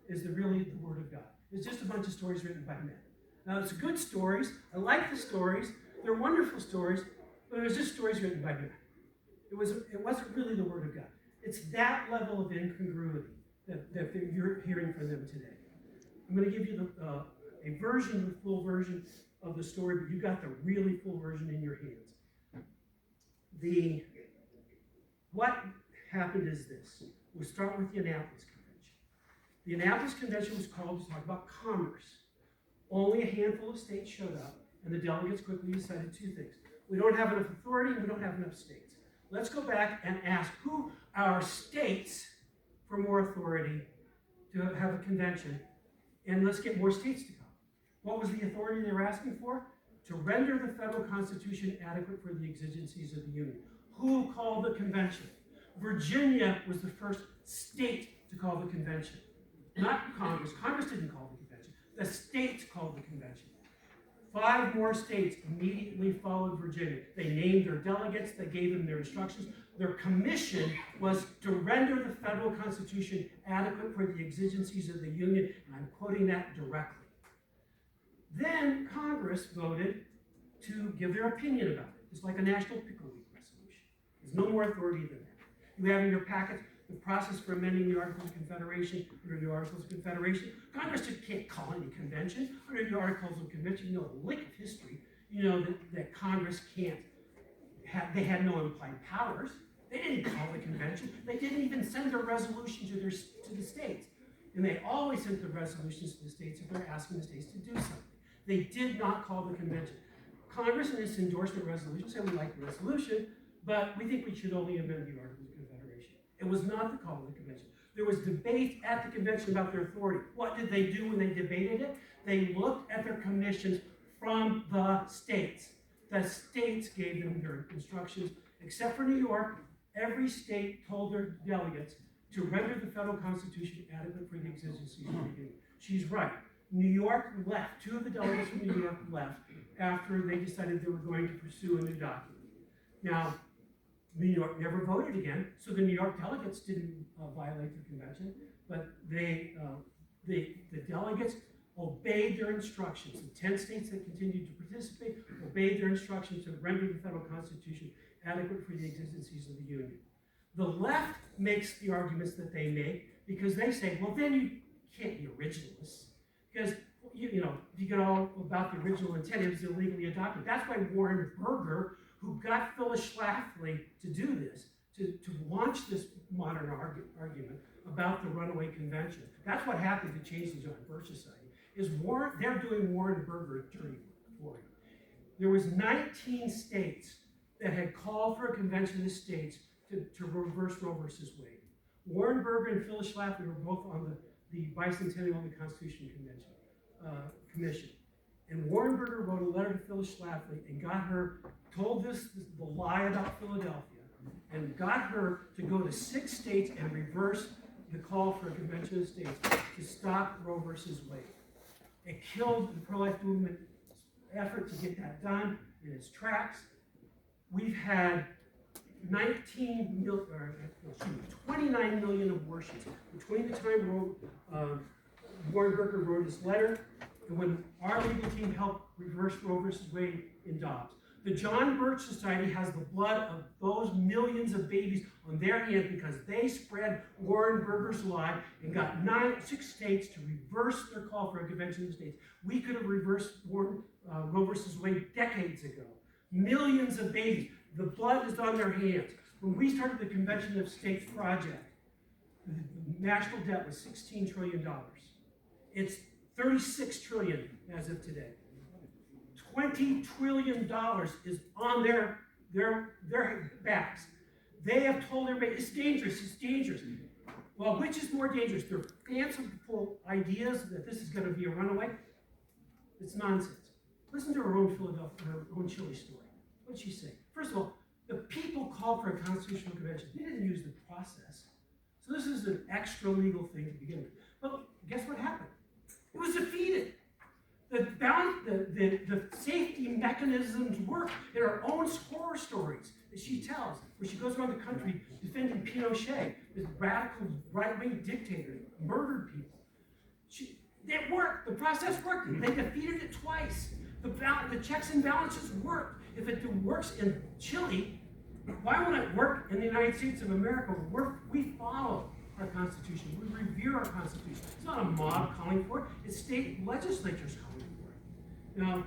S3: is really the Word of God. It's just a bunch of stories written by men. Now, it's good stories. I like the stories. They're wonderful stories, but it was just stories written by men. It wasn't really the Word of God. It's that level of incongruity that you're hearing from them today. I'm going to give you a full version of the story, but you got the really full version in your hands. What happened is this. We'll start with the Annapolis Convention. The Annapolis Convention was called to talk about commerce. Only a handful of states showed up, and the delegates quickly decided two things. We don't have enough authority, and we don't have enough states. Let's go back and ask who are states for more authority to have a convention, and let's get more states to come. What was the authority they were asking for? To render the federal constitution adequate for the exigencies of the Union. Who called the convention? Virginia was the first state to call the convention. Not Congress. Congress didn't call the convention. The states called the convention. 5 more states immediately followed Virginia. They named their delegates. They gave them their instructions. Their commission was to render the federal constitution adequate for the exigencies of the Union, and I'm quoting that directly. Then Congress voted to give their opinion about it. It's like a National Pickle Week resolution. There's no more authority than that. You have in your packets the process for amending the Articles of Confederation. Under the Articles of Confederation, Congress can't call any convention. Under the Articles of Convention, you know a lick of history. You know that Congress can't they had no implied powers. They didn't call the convention. They didn't even send their resolution to the states. And they always sent the resolutions to the states if they're asking the states to do something. They did not call the convention. Congress in its endorsement resolution said we like the resolution, but we think we should only amend the Articles of Confederation. It was not the call of the convention. There was debate at the convention about their authority. What did they do when they debated it? They looked at their commissions from the states. The states gave them their instructions, except for New York. Every state told their delegates to render the federal constitution adequate for the exigencies of the Union. She's right. New York left. 2 of the delegates from New York left after they decided they were going to pursue a new document. Now, New York never voted again, so the New York delegates didn't violate the convention, but the delegates obeyed their instructions. The 10 states that continued to participate obeyed their instructions to render the federal constitution adequate for the exigencies of the Union. The left makes the arguments that they make because they say, well, then you can't be originalists. Because, you know, if you get all about the original intent, it was illegally adopted. That's why Warren Burger, who got Phyllis Schlafly to do this, to launch this modern argument about the runaway convention. That's what happened to change the John Birch Society, is they're doing Warren Burger dirty for you. There was 19 states that had called for a convention of the states to reverse Roe versus Wade. Warren Burger and Phyllis Schlafly were both on the bicentennial of the Constitution Commission. And Warren Burger wrote a letter to Phyllis Schlafly and told the lie about Philadelphia, and got her to go to 6 states and reverse the call for a convention of the states to stop Roe versus Wade. It killed the pro-life movement's effort to get that done in its tracks. We've had 29 million abortions between the time Warren Burger wrote his letter and when our legal team helped reverse Roe versus Wade in Dobbs. The John Birch Society has the blood of those millions of babies on their hands because they spread Warren Burger's lie and got 6 states to reverse their call for a convention of the states. We could have reversed Roe versus Wade decades ago. Millions of babies. The blood is on their hands. When we started the Convention of States project, the national debt was $16 trillion. It's $36 trillion as of today. $20 trillion is on their backs. They have told everybody, it's dangerous. Well, which is more dangerous? Their fanciful ideas that this is going to be a runaway? It's nonsense. Listen to her own Chile story. What did she say? First of all, the people called for a constitutional convention. They didn't use the process. So this is an extra legal thing to begin with. But guess what happened? It was defeated. The safety mechanisms work in our own horror stories. that she tells, where she goes around the country defending Pinochet, this radical right-wing dictator, murdered people. It worked. The process worked. They defeated it twice. The checks and balances worked. If it works in Chile, why won't it work in the United States of America? We follow our Constitution. We revere our Constitution. It's not a mob calling for it. It's state legislatures calling for it. Now,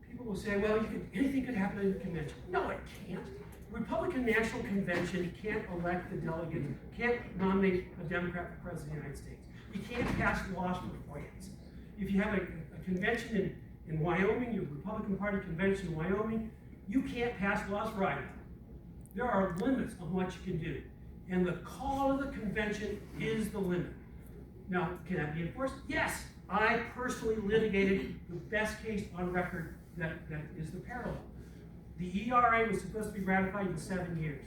S3: people will say, well, anything could happen in the convention. No, it can't. The Republican National Convention can't elect the delegates, can't nominate a Democrat for President of the United States. You can't pass laws for France. If you have a convention in Wyoming, your Republican Party convention in Wyoming, you can't pass laws for Idaho. There are limits on what you can do. And the call of the convention is the limit. Now, can that be enforced? Yes. I personally litigated the best case on record that is the parallel. The ERA was supposed to be ratified in 7 years.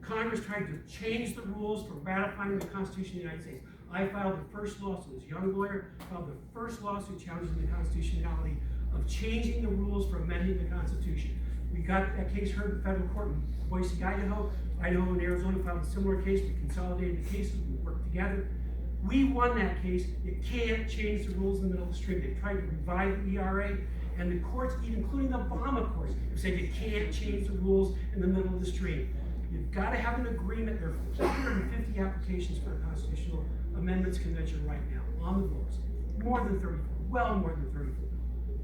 S3: Congress tried to change the rules for ratifying the Constitution of the United States. I filed the first lawsuit, as a young lawyer, filed the first lawsuit challenging the constitutionality of changing the rules for amending the Constitution. We got that case heard in federal court in Boise, Idaho. Idaho and Arizona filed a similar case. We consolidated the cases. We worked together. We won that case. You can't change the rules in the middle of the stream. They tried to revive the ERA, and the courts, even including the Obama courts, have said you can't change the rules in the middle of the stream. You've got to have an agreement. There are 450 applications for a constitutional amendments convention right now on the books. More than 34, well more than 34.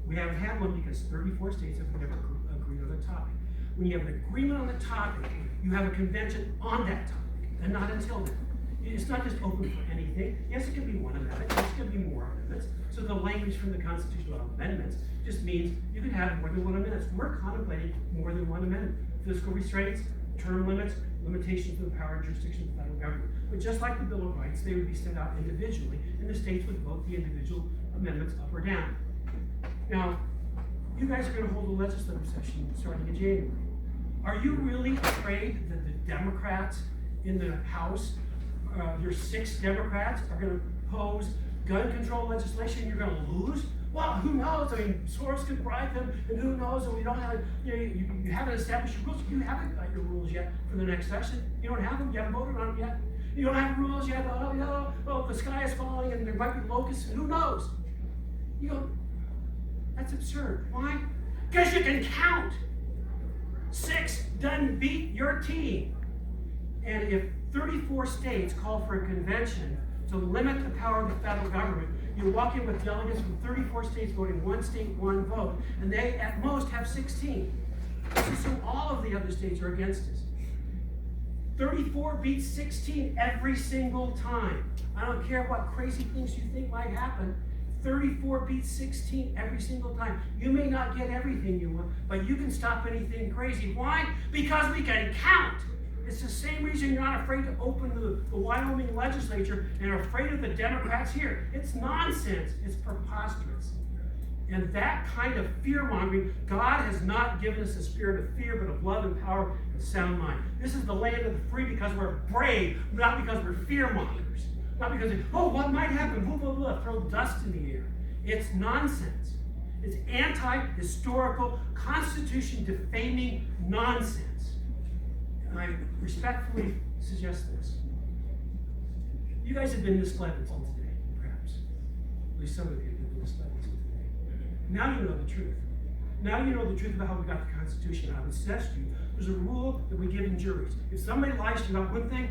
S3: We haven't had one because 34 states have never agreed on the topic. When you have an agreement on the topic, you have a convention on that topic, and not until then. It's not just open for anything. Yes, it can be one amendment. Yes, it can be more amendments. So the language from the constitutional amendments just means you can have more than one amendment. We're contemplating more than one amendment. Fiscal restraints, term limits, limitations of the power and jurisdiction of the federal government. But just like the Bill of Rights, they would be sent out individually, and the states would vote the individual amendments up or down. Now, you guys are going to hold a legislative session starting in January. Are you really afraid that the Democrats in the House, your 6 Democrats, are going to pose gun control legislation and you're going to lose? Well, who knows? I mean, Soros could bribe them, and who knows? And we don't have, you haven't established your rules. You haven't got your rules yet for the next session. You don't have them. You haven't voted on them yet. You don't have rules yet. Oh, the sky is falling, and there might be locusts, and who knows? You go, that's absurd. Why? Because you can count. 6 doesn't beat your team. And if 34 states call for a convention to limit the power of the federal government, you walk in with delegates from 34 states voting one state, one vote, and they at most have 16. So all of the other states are against us. 34 beats 16 every single time. I don't care what crazy things you think might happen. 34 beats 16 every single time. You may not get everything you want, but you can stop anything crazy. Why? Because we can count. It's the same reason you're not afraid to open the Wyoming legislature and are afraid of the Democrats here. It's nonsense. It's preposterous. And that kind of fear-mongering, God has not given us a spirit of fear, but of love and power and sound mind. This is the land of the free because we're brave, not because we're fear-mongers. Not because, what might happen, blah, blah, blah, throw dust in the air. It's nonsense. It's anti-historical, Constitution-defaming nonsense. And I respectfully suggest this. You guys have been misled until today, perhaps. At least some of you have been misled until today. Now you know the truth. Now you know the truth about how we got the Constitution. I would suggest to you, there's a rule that we give in juries. If somebody lies to you about one thing,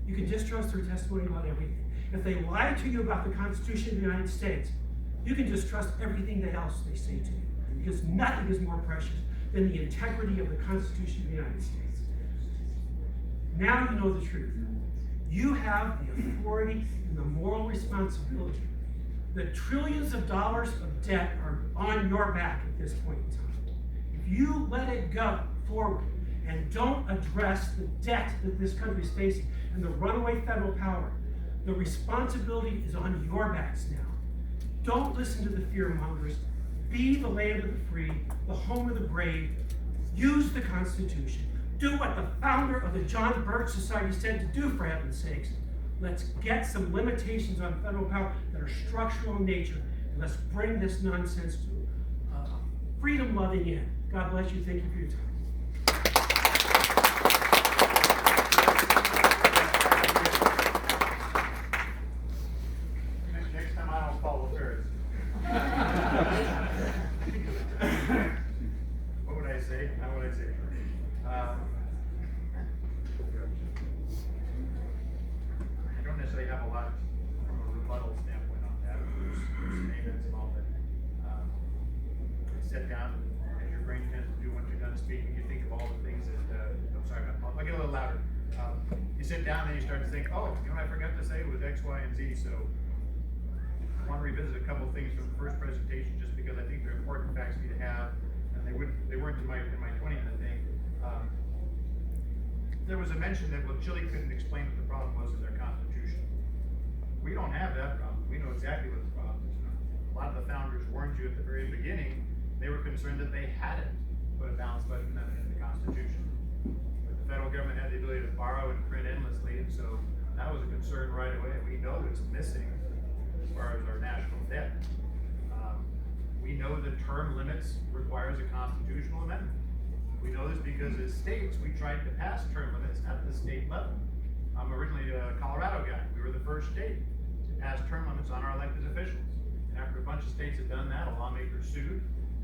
S3: you can distrust their testimony about everything. If they lie to you about the Constitution of the United States, you can distrust everything else they say to you. Because nothing is more precious than the integrity of the Constitution of the United States. Now you know the truth. You have the authority and the moral responsibility. The trillions of dollars of debt are on your back at this point in time. If you let it go forward and don't address the debt that this country is facing and the runaway federal power, the responsibility is on your backs now. Don't listen to the fear-mongers. Be the land of the free, the home of the brave. Use the Constitution. Do what the founder of the John Birch Society said to do, for heaven's sakes. Let's get some limitations on federal power that are structural in nature, and let's bring this nonsense to a freedom-loving end. God bless you. Thank you for your time.
S4: Next time I don't follow Farris. What would I say? How would I say? I don't necessarily have a lot from a rebuttal standpoint on that. There's statements and all that. Sit down, as your brain tends to do once you're done speaking, you think of all the things that, I'm sorry, I'll get a little louder. You sit down and you start to think, oh, you know what I forgot to say was X, Y, and Z, so I want to revisit a couple of things from the first presentation just because I think they're important facts for you to have, and they weren't in my 20-minute thing. There was a mention that, well, Chile couldn't explain what the problem was in their constitution. We don't have that problem. We know exactly what the problem is. A lot of the founders warned you at the very beginning. They were concerned that they hadn't put a balanced budget amendment in the Constitution. But the federal government had the ability to borrow and print endlessly, and so that was a concern right away. We know it's missing as far as our national debt. We know that term limits requires a constitutional amendment. We know this because as states, we tried to pass term limits at the state level. I'm originally a Colorado guy. We were the first state to pass term limits on our elected officials. And after a bunch of states had done that, a lawmaker sued.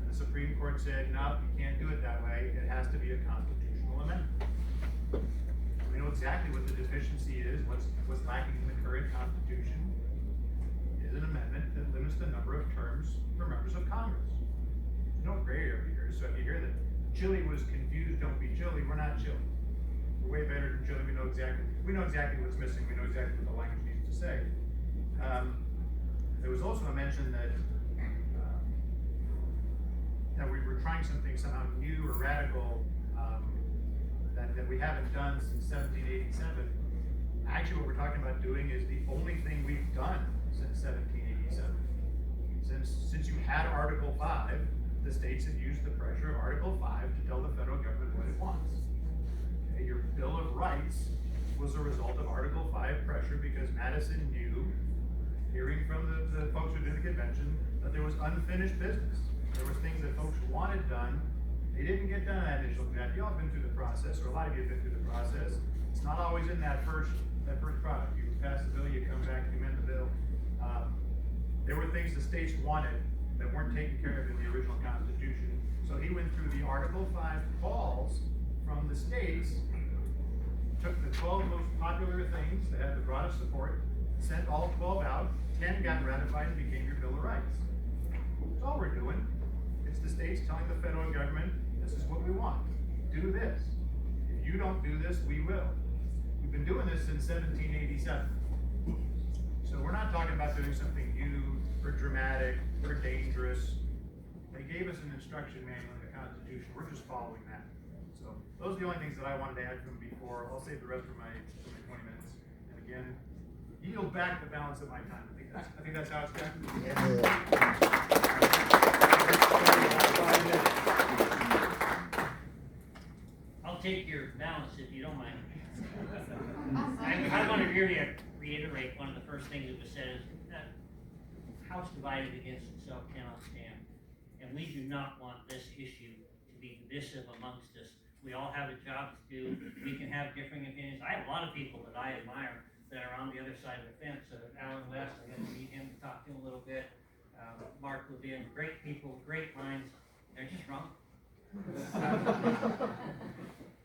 S4: The Supreme Court said, no, you can't do it that way. It has to be a constitutional amendment. We know exactly what the deficiency is, what's lacking in the current Constitution is an amendment that limits the number of terms for members of Congress. There's no gray area here, so if you hear that Chile was confused, don't be Chile, we're not Chile. We're way better than Chile, we know exactly what's missing, we know exactly what the language needs to say. There was also a mention that we were trying something somehow new or radical that we haven't done since 1787. Actually, what we're talking about doing is the only thing we've done since 1787. Since you had Article 5, the states have used the pressure of Article 5 to tell the federal government what it wants. Okay, your Bill of Rights was a result of Article 5 pressure because Madison knew, hearing from the folks who did the convention, that there was unfinished business. There was things that folks wanted done. They didn't get done in that initial draft. You all have been through the process, or a lot of you have been through the process. It's not always in that first product. You pass the bill, you come back, you amend the bill. There were things the states wanted that weren't taken care of in the original Constitution. So he went through the Article 5 calls from the states, took the 12 most popular things that had the broadest support, sent all 12 out, 10 got ratified and became your Bill of Rights. That's all we're doing. It's the states telling the federal government, this is what we want. Do this. If you don't do this, we will. We've been doing this since 1787. So we're not talking about doing something new or dramatic or dangerous. They gave us an instruction manual in the Constitution. We're just following that. So those are the only things that I wanted to add from before. I'll save the rest for my 20 minutes. And again, yield back the balance of my time. I think that's how it's done.
S5: I'll take your balance if you don't mind. I want to really reiterate one of the first things that was said is that house divided against itself cannot stand. And we do not want this issue to be divisive amongst us. We all have a job to do. We can have differing opinions. I have a lot of people that I admire that are on the other side of the fence. Alan West, I got to meet him, talk to him a little bit. Mark Levin, great people, great minds. They're just wrong.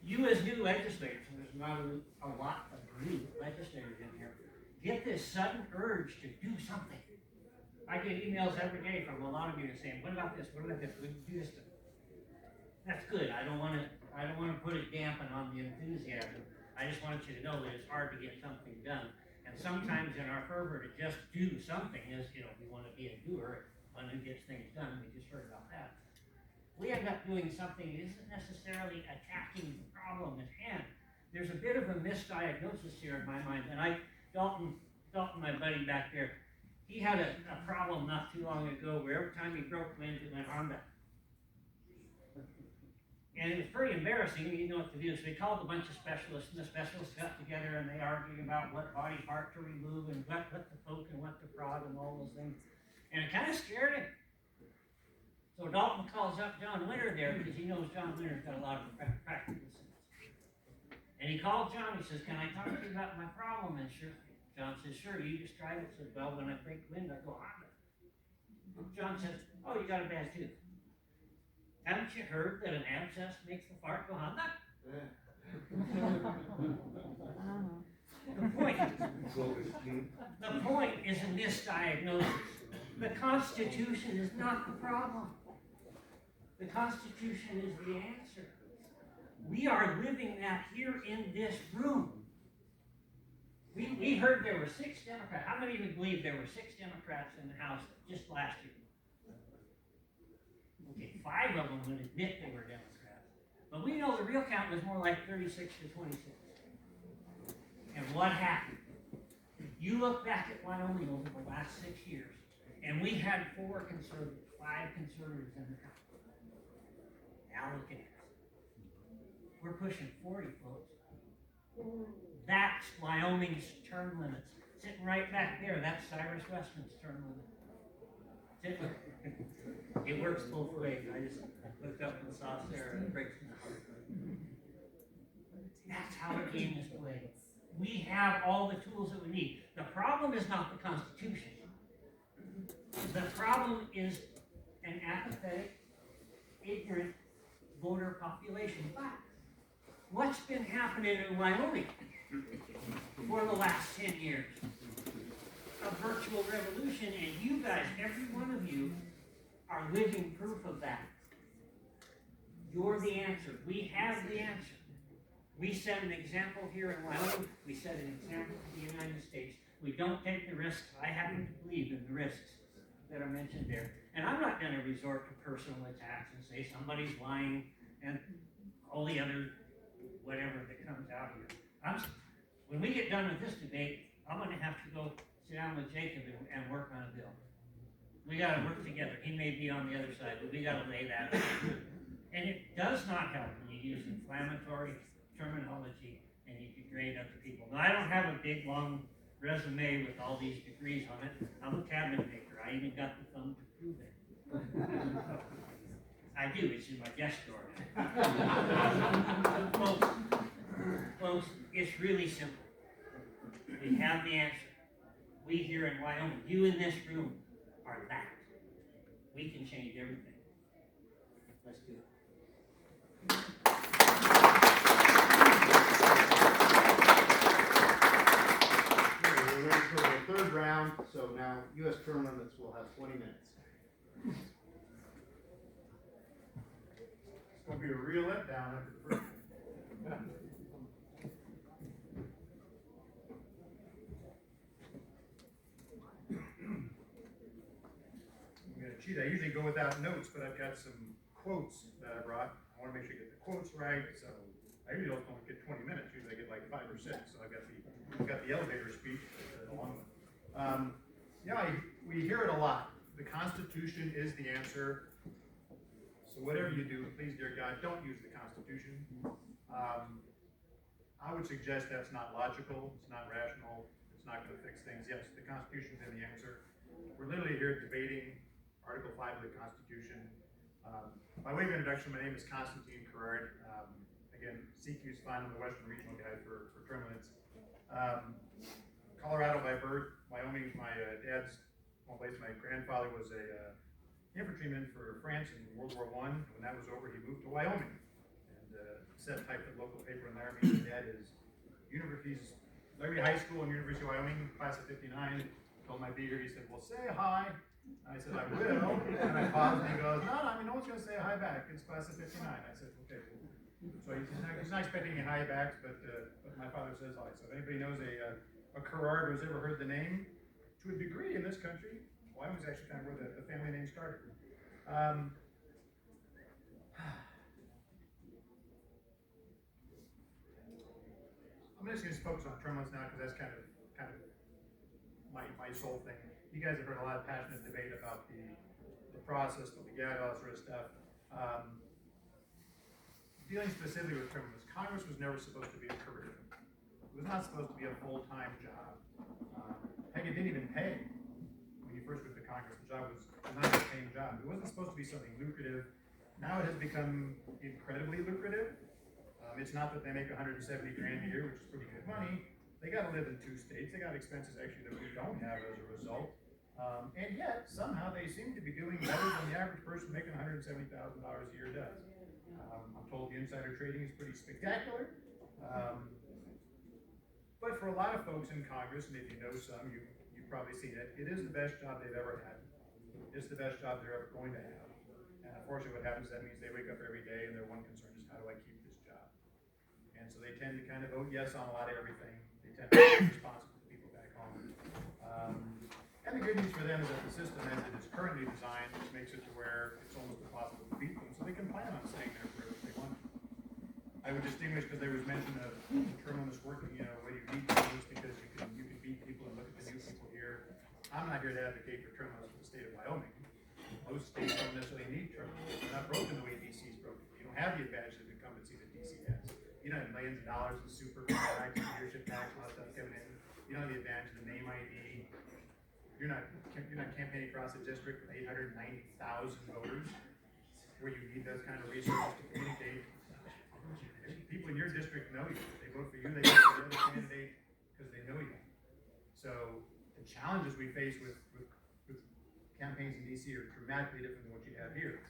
S5: You as new legislators, and there's not a lot of new legislators in here, get this sudden urge to do something. I get emails every day from a lot of you saying, what about this, what about this, we can do this. That's good. I don't want to put a dampen on the enthusiasm. I just want you to know that it's hard to get something done. And sometimes in our fervor to just do something is, we want to be a doer, one who gets things done. We just heard about that. We end up doing something that isn't necessarily attacking the problem at hand. There's a bit of a misdiagnosis here in my mind. And Dalton, my buddy back there, he had a problem not too long ago where every time he broke wind, it went on back. And it was pretty embarrassing. He didn't know what to do. So he called a bunch of specialists, and the specialists got together and they argued about what body part to remove and what to poke and what to prod and all those things. And it kind of scared him. So Dalton calls up John Winter there because he knows John Winter's got a lot of practical sense. And he called John, he says, can I talk to you about my problem? And sure, John says, sure, you just tried it. Said, well, when I break wind, I go Honda. John says, oh, you got a bad tooth. Haven't you heard that an abscess makes the fart go Honda? The point is a misdiagnosis. The Constitution is not the problem. The Constitution is the answer. We are living that here in this room. We heard there were 6 Democrats. How many of you believe there were 6 Democrats in the House just last year? Okay, 5 of them would admit they were Democrats. But we know the real count was more like 36 to 26. And what happened? You look back at Wyoming over the last 6 years, and we had 4 conservatives, 5 conservatives in the House. Now look at it. We're pushing 40, folks. That's Wyoming's term limits. Sitting right back there, that's Cyrus Westman's term limit. It works both ways. I just looked up and saw Sarah, and it breaks my heart. That's how the game is played. We have all the tools that we need. The problem is not the Constitution. The problem is an apathetic, ignorant voter population. But what's been happening in Wyoming for the last 10 years? A virtual revolution, and you guys, every one of you, are living proof of that. You're the answer. We have the answer. We set an example here in Wyoming. We set an example to the United States. We don't take the risks. I happen to believe in the risks that are mentioned there. And I'm not going to resort to personal attacks and say somebody's lying and all the other whatever that comes out here. When we get done with this debate, I'm going to have to go sit down with Jacob and work on a bill. We got to work together. He may be on the other side, but we got to lay that out. And it does not help when you use inflammatory terminology and you degrade other people. Now, I don't have a big, long resume with all these degrees on it. I'm a cabinet maker. I even got the thumb to prove it. I do. It's in my desk drawer. Folks, it's really simple. We have the answer. We here in Wyoming, you in this room, are that. We can change everything. Let's do it.
S2: We're ready for the third round, so now U.S. term limits will have 20 minutes.
S4: It's going to be a real letdown after the first. Cheat. I usually go without notes, but I've got some quotes that I brought. I want to make sure you get the quotes right, so I usually don't get 20 minutes. Usually I get like 5 or 6. So I've got the elevator speech, the long one. We hear it a lot. The Constitution is the answer. So whatever you do, please, dear God, don't use the Constitution. I would suggest that's not logical. It's not rational. It's not going to fix things. Yes, the Constitution is the answer. We're literally here debating Article 5 of the Constitution. By way of introduction, my name is Constantine Carrard. Again, CQ's fine. I'm the Western Regional Guide for term limits. Colorado by birth, Wyoming, my dad's home place. My grandfather was a infantryman for France in World War I. When that was over, he moved to Wyoming and set type of local paper in Laramie. My dad is Laramie High School and University of Wyoming, class of '59. Told him I'd be here. He said, "Well, say hi." I said, "I will." And I paused and he goes, no, no one's going to say hi back. It's class of '59. I said, okay. So he's not expecting any hi backs, but my father says hi. So if anybody knows a Carrard who's ever heard the name, to a degree in this country, Wyoming's actually kind of where the family name started. I'm just going to focus on term limits now because that's kind of my sole thing. You guys have heard a lot of passionate debate about the process, the legality, all that sort of stuff. Dealing specifically with term limits, Congress was never supposed to be a career. It was not supposed to be a full-time job. Heck, it didn't even pay. When you first went to Congress, the job was not a paying job. It wasn't supposed to be something lucrative. Now it has become incredibly lucrative. It's not that they make 170 grand a year, which is pretty good money. They gotta live in 2 states. They got expenses actually that we don't have as a result. And yet, somehow they seem to be doing better than the average person making $170,000 a year does. I'm told the insider trading is pretty spectacular. But for a lot of folks in Congress, and if you know some, you've probably seen it, it is the best job they've ever had. It's the best job they're ever going to have. And unfortunately what happens, that means they wake up every day and their one concern is, how do I keep this job? And so they tend to kind of vote yes on a lot of everything. They tend to be responsible to people back home. And the good news for them is that the system as it is currently designed makes it to where it's almost impossible to beat them, so they can plan on staying there forever if they want to. I would distinguish, because there was mention of term limits working, where you need term limits because you can beat people and look at the new people here. I'm not here to advocate for term limits for the state of Wyoming. Most states don't necessarily need term limits. They're not broken the way DC is broken. You don't have the advantage of incumbency that DC has. You don't have millions of dollars in super tax, leadership tax, a lot of stuff coming in. You don't have the advantage of the name ID. You're not campaigning across a district with 890,000 voters, where you need those kind of resources to communicate. People in your district know you. They vote for you. They vote for the other candidate because they know you. So the challenges we face with campaigns in DC are dramatically different than what you have here.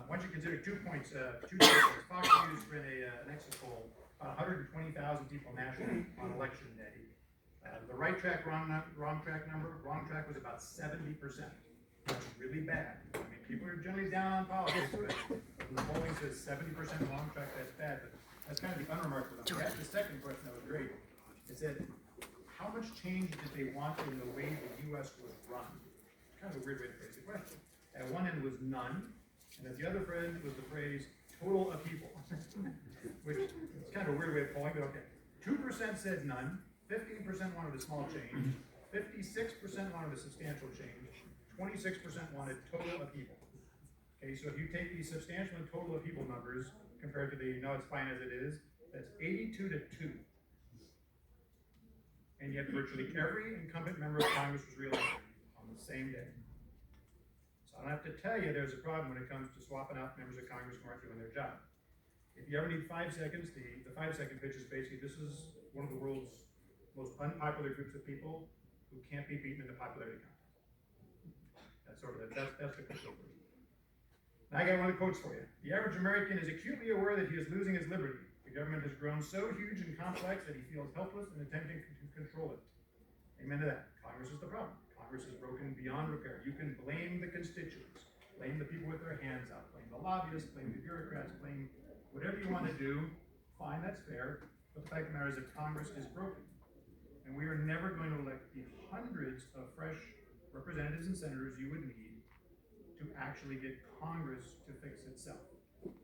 S4: Once you consider 2 points, Fox News ran an exit poll, about 120,000 people nationally on election day. The right track, wrong track number, wrong track was about 70%. That's really bad. I mean, people are generally down on politics, but the polling says 70% wrong track, that's bad, but that's kind of the unremarkable number. That's the second question that was great. It said, how much change did they want in the way the U.S. was run? Kind of a weird way to phrase the question. At one end was none, and at the other end was the phrase total upheaval, which is kind of a weird way of polling, but okay. 2% said none, 15% wanted a small change, 56% wanted a substantial change, 26% wanted total upheaval. Okay, so if you take these substantial and total upheaval numbers compared to the no, it's fine as it is, that's 82 to 2. And yet virtually every incumbent member of Congress was reelected on the same day. So I don't have to tell you there's a problem when it comes to swapping out members of Congress who aren't doing their job. If you ever need 5 seconds, the 5-second pitch is basically, this is one of the world's most unpopular groups of people who can't be beaten in the popularity contest. That's sort of that's the quick version. Now I got one of the quotes for you. The average American is acutely aware that he is losing his liberty. The government has grown so huge and complex that he feels helpless in attempting to control it. Amen to that. Congress is the problem. Congress is broken beyond repair. You can blame the constituents, blame the people with their hands out, blame the lobbyists, blame the bureaucrats, blame whatever you want to do. Fine, that's fair. But the fact of the matter is that Congress is broken. And we are never going to elect the hundreds of fresh representatives and senators you would need to actually get Congress to fix itself.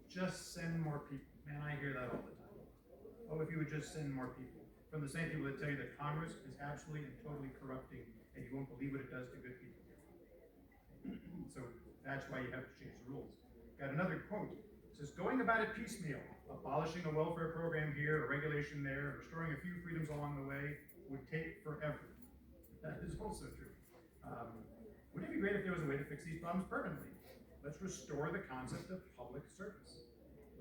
S4: Just send more people. Man, I hear that all the time. Oh, if you would just send more people. From the same people that tell you that Congress is absolutely and totally corrupting and you won't believe what it does to good people. So that's why you have to change the rules. Got another quote. It says, going about it piecemeal, abolishing a welfare program here, a regulation there, and restoring a few freedoms along the way would take forever. That is also true. Wouldn't it be great if there was a way to fix these problems permanently? Let's restore the concept of public service.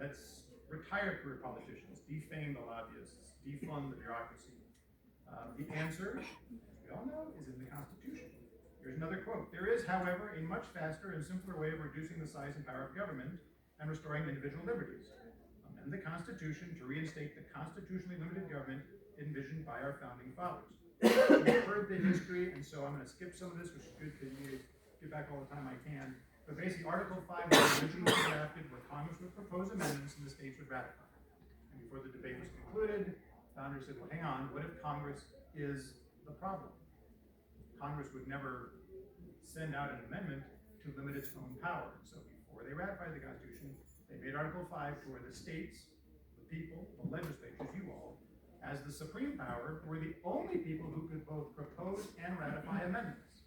S4: Let's retire career politicians, defame the lobbyists, defund the bureaucracy. The answer, as we all know, is in the Constitution. Here's another quote. There is, however, a much faster and simpler way of reducing the size and power of government and restoring individual liberties. Amend the Constitution to reinstate the constitutionally limited government envisioned by our founding fathers. We've heard the history, and so I'm going to skip some of this, which is good because you get back all the time I can. But basically, Article 5 was originally drafted where Congress would propose amendments and the states would ratify. And before the debate was concluded, founders said, well, hang on, what if Congress is the problem? Congress would never send out an amendment to limit its own power. So before they ratified the Constitution, they made Article 5 to where the states, the people, the legislatures, you all, as the supreme power, were the only people who could both propose and ratify amendments.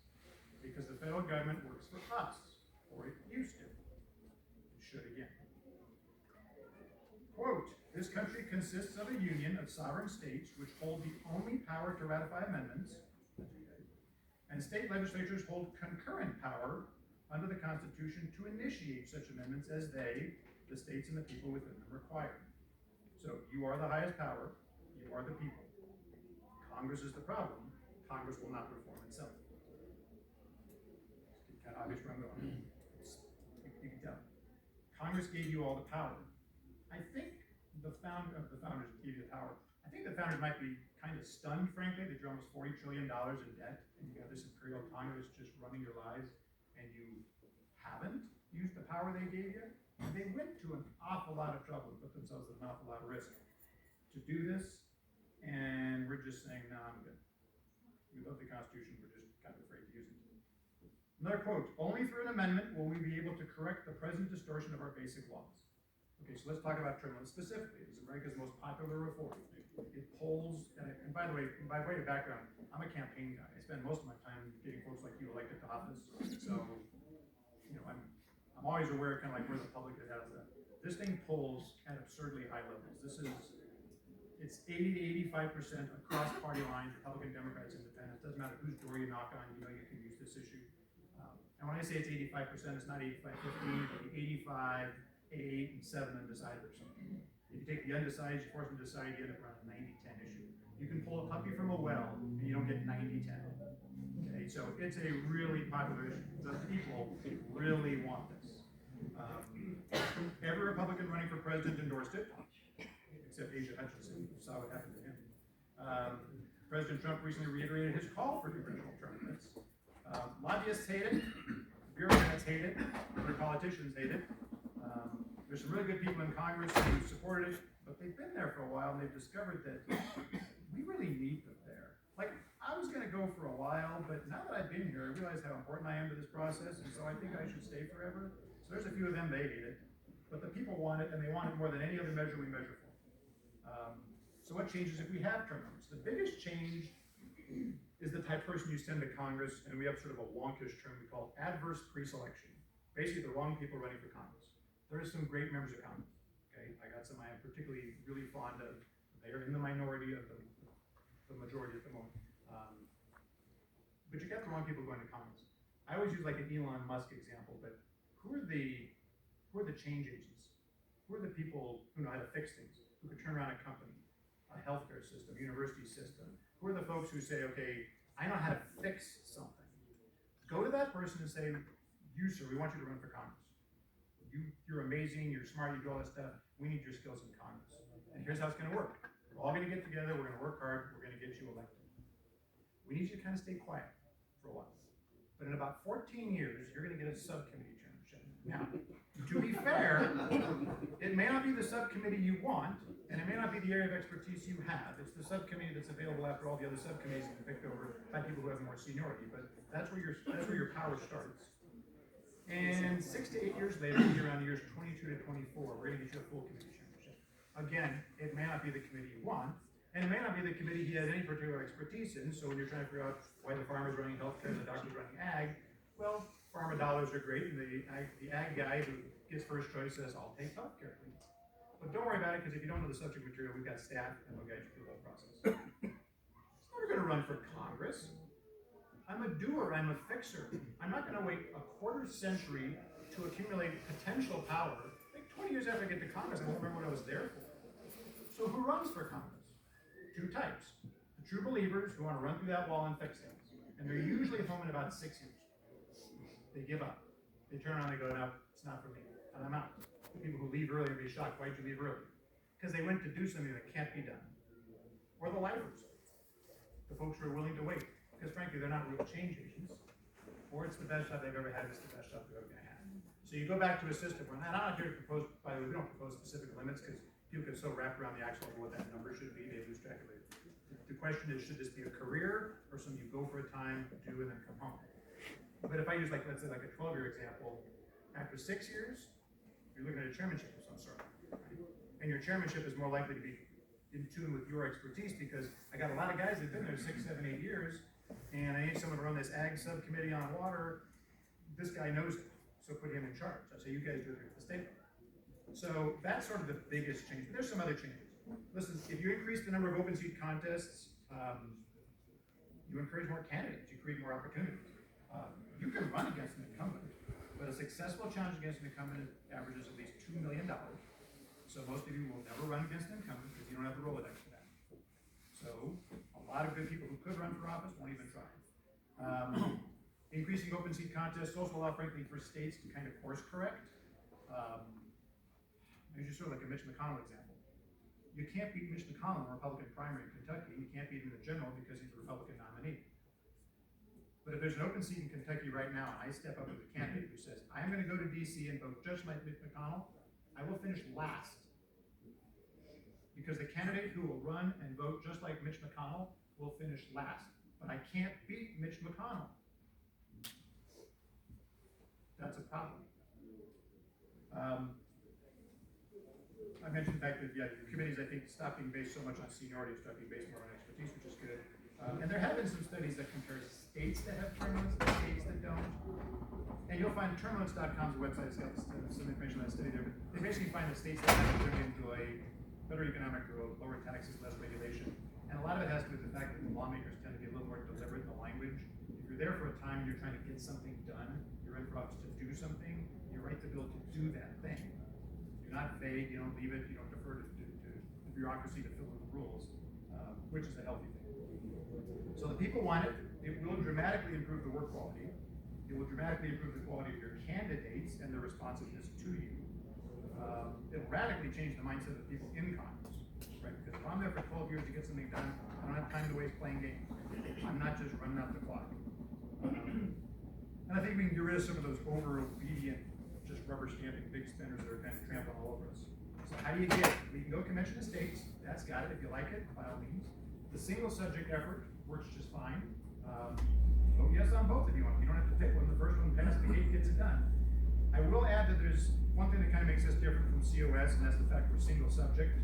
S4: Because the federal government works for us, or it used to. It should again. Quote, this country consists of a union of sovereign states which hold the only power to ratify amendments, and state legislatures hold concurrent power under the Constitution to initiate such amendments as they, the states and the people within them, require. So you are the highest power, you are the people. Congress is the problem, Congress will not reform itself. It's kind of obvious where I'm going. You can tell. Congress gave you all the power. I think the founders gave you the power. I think the founders might be kind of stunned, frankly, that you're almost $40 trillion in debt, and you got this imperial Congress just running your lives, and you haven't used the power they gave you. They went to an awful lot of trouble and put themselves at an awful lot of risk to do this, and we're just saying, no, I'm good. We love the Constitution, we're just kind of afraid to use it. Another quote, only through an amendment will we be able to correct the present distortion of our basic laws. Okay, so let's talk about term limits specifically. It is America's most popular reform. It polls, and by the way, by way of background, I'm a campaign guy. I spend most of my time getting folks like you elected to office. So, you know, I'm always aware of kind of like where the public is at. This thing polls at absurdly high levels. It's 80 to 85% across party lines, Republican, Democrats, Independents. Doesn't matter whose door you knock on, you know you can use this issue. And when I say it's 85%, it's not 85-15, it's 85, 8, and 7 undecided or something. If you take the undecided, you force them to decide, you end up around a 90-10 issue. You can pull a puppy from a well, and you don't get 90-10. Okay, so it's a really popular issue. The people really want this. Every Republican running for president endorsed it, except Asa Hutchinson. You saw what happened to him. President Trump recently reiterated his call for the original term limits. Lobbyists hate it, bureaucrats hate it, other politicians hate it. There's some really good people in Congress who supported it, but they've been there for a while and they've discovered that we really need them there. Like, I was gonna go for a while, but now that I've been here, I realize how important I am to this process, and so I think I should stay forever. So there's a few of them, they hate it, but the people want it, and they want it more than any other measure we measure for. So what changes if we have term limits? The biggest change is the type of person you send to Congress, and we have sort of a wonkish term we call adverse pre-selection. Basically, the wrong people running for Congress. There are some great members of Congress. Okay, I got some I am particularly really fond of. They are in the minority of the majority at the moment. But you got the wrong people going to Congress. I always use like an Elon Musk example, but who are the change agents? Who are the people who know how to fix things? Who could turn around a company, a healthcare system, university system? Who are the folks who say, okay, I know how to fix something? Go to that person and say, you sir, we want you to run for Congress. You're amazing, you're smart, you do all that stuff. We need your skills in Congress. And here's how it's gonna work. We're all gonna get together, we're gonna work hard, we're gonna get you elected. We need you to kind of stay quiet for a while. But in about 14 years, you're gonna get a subcommittee chairmanship. Now, to be fair, it may not be the subcommittee you want, and it may not be the area of expertise you have. It's the subcommittee that's available after all the other subcommittees have been picked over by people who have more seniority. But that's where your power starts. And 6 to 8 years later, around years 22 to 24, we're gonna get you a full committee chairmanship. Again, it may not be the committee you want, and it may not be the committee he has any particular expertise in. So when you're trying to figure out why the farmer's running healthcare and the doctor's running ag, well, farmer dollars are great, and the ag guy who gets first choice says, I'll take healthcare, please. But don't worry about it, because if you don't know the subject material, we've got staff, and we'll guide you through the whole process. He's never gonna run for Congress. I'm a doer, I'm a fixer. I'm not gonna wait a quarter century to accumulate potential power. Like 20 years after I get to Congress, I won't remember what I was there for. So who runs for Congress? Two types. The true believers who wanna run through that wall and fix things. And they're usually home in about 6 years. They give up. They turn around and they go, no, it's not for me, and I'm out. The people who leave early will be shocked, why'd you leave early? Because they went to do something that can't be done. Or the lifers, the folks who are willing to wait. Because frankly, they're not real change agents. Or it's the best job they've ever had, it's the best job they're ever gonna have. So you go back to a system where, and I'm not here to propose, by the way, we don't propose specific limits, because people get so wrapped around the axle of what that number should be, they lose track of it. The question is, should this be a career, or something you go for a time, do, and then come home? But if I use, like, let's say, like a 12-year example, after 6 years, you're looking at a chairmanship of some sort. And your chairmanship is more likely to be in tune with your expertise, because I got a lot of guys that have been there 6, 7, 8 years, and I need someone to run this ag subcommittee on water. This guy knows it, so put him in charge. I say, you guys do it at the state level. So that's sort of the biggest change. But there's some other changes. Listen, if you increase the number of open seat contests, you encourage more candidates, you create more opportunities. You can run against an incumbent, but a successful challenge against an incumbent averages at least $2 million. So most of you will never run against an incumbent because you don't have the Rolodex for that. So a lot of good people who could run for office won't even try. Increasing open seat contests also allow, frankly, for states to kind of course correct. Here's sort of like a Mitch McConnell example. You can't beat Mitch McConnell in a Republican primary in Kentucky. You can't beat him in the general because he's a Republican nominee. But if there's an open seat in Kentucky right now, and I step up as a candidate who says, I'm gonna go to DC and vote just like Mitch McConnell, I will finish last. Because the candidate who will run and vote just like Mitch McConnell will finish last. But I can't beat Mitch McConnell. That's a problem. I mentioned the fact that, yeah, the committees, I think, stop being based so much on seniority, start being based more on expertise, which is good. And there have been some studies that compare states that have term limits and states that don't. And you'll find termlimits.com's website has got some information on that study there, but they basically find that states that have turned into a better economic growth, lower taxes, less regulation. And a lot of it has to do with the fact that the lawmakers tend to be a little more deliberate in the language. If you're there for a time and you're trying to get something done, you're in for office to do something, you write the bill to do that thing. You're not vague, you don't leave it, you don't defer to the bureaucracy to fill in the rules, which is a healthy thing. So the people want it. It will dramatically improve the work quality. It will dramatically improve the quality of your candidates and their responsiveness to you. It'll radically change the mindset of the people in Congress, right? Because if I'm there for 12 years to get something done, I don't have time to waste playing games. I'm not just running out the clock. And I think we can get rid of some of those over-obedient, just rubber stamping big spenders that are kind of trampling all over us. So how do you get it? We can go convention of states. That's got it. If you like it, by all means. The single subject effort works just fine. Vote yes on both if you want. You don't have to pick one. The first one passes the gate, gets it done. I will add that there's one thing that kind of makes us different from COS, and that's the fact we're single subject.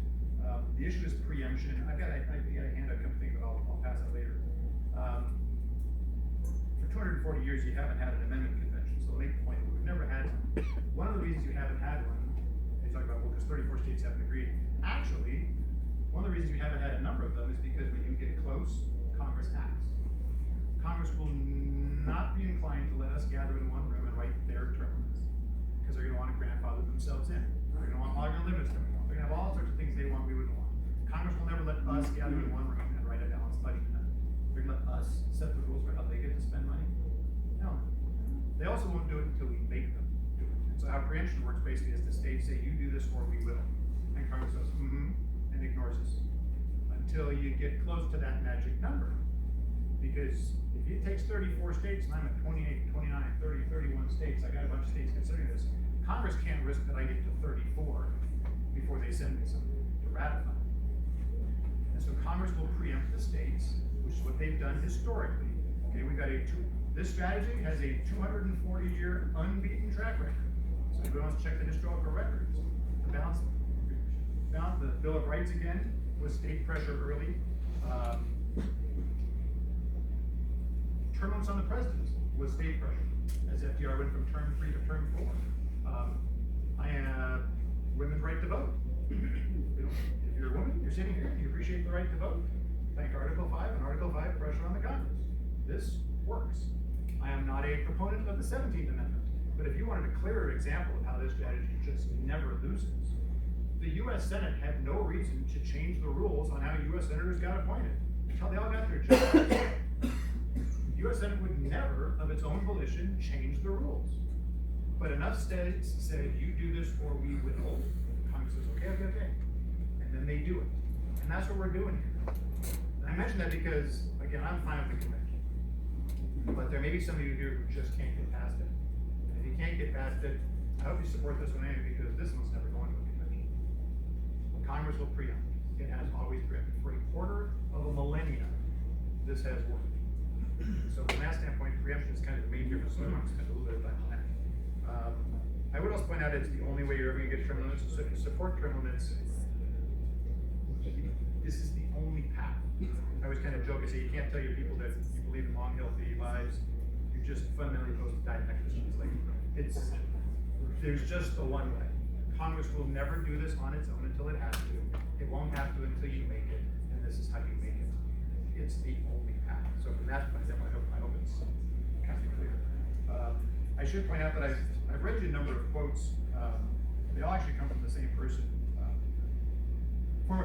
S4: The issue is preemption. I got a handout, come to think of it, I'll pass it later. For 240 years, you haven't had an amendment convention, so I'll make the point that we've never had one. One of the reasons you haven't had one, they talk about, well, because 34 states haven't agreed. Actually, one of the reasons we haven't had a number of them is because when you get close, Congress acts. Congress will not be inclined to let us gather in one room and write their term limits, because they're going to want to grandfather themselves in. They're going to want logging limits coming on. They're going to have all sorts of things they want we wouldn't want. Congress will never let us gather in one room and write a balanced budget amendment. They're going to let us set the rules for how they get to spend money. No. They also won't do it until we make them do it. And so how preemption works basically is the states say, you do this or we will. And Congress says, and ignores us. Until you get close to that magic number. Because if it takes 34 states and I'm at 28, 29, 30, 31 states, I got a bunch of states considering this, Congress can't risk that I get to 34 before they send me something to ratify. And so Congress will preempt the states, which is what they've done historically. Okay, we got this strategy has a 240-year unbeaten track record. So if everyone wants to check the historical records, the Bill of Rights again was state pressure early. Term limits on the presidents was state pressure, as FDR went from term 3 to term 4. Women's right to vote. If you're a woman, you're sitting here, you appreciate the right to vote. Thank Article 5 and Article 5 pressure on the Congress. This works. I am not a proponent of the 17th Amendment, but if you wanted a clearer example of how this strategy just never loses, the U.S. Senate had no reason to change the rules on how U.S. senators got appointed until they all got their jobs. The U.S. Senate would never, of its own volition, change the rules. But enough states said, you do this or we will. Congress says, okay. And then they do it. And that's what we're doing here. And I mention that because, again, I'm fine with the convention. But there may be some of you here who just can't get past it. And if you can't get past it, I hope you support this one anyway, because this one's never going to a convention. Congress will preempt. It has always preempted. For a quarter of a millennia, this has worked. So from that standpoint, preemption is kind of the main difference, so I want to spend a little bit of time on that. I would also point out it's the only way you're ever going to get term limits. So if you support term limits, this is the only path. I always kind of joke and say you can't tell your people that you believe in long, healthy lives. You're just fundamentally opposed to diabetic Christians. Like there's just the one way. Congress will never do this on its own until it has to. It won't have to until you make it, and this is how you make it. It's the only path. So from that point, I hope it's kind of clear. I should point out that I've read you a number of quotes. They all actually come from the same person.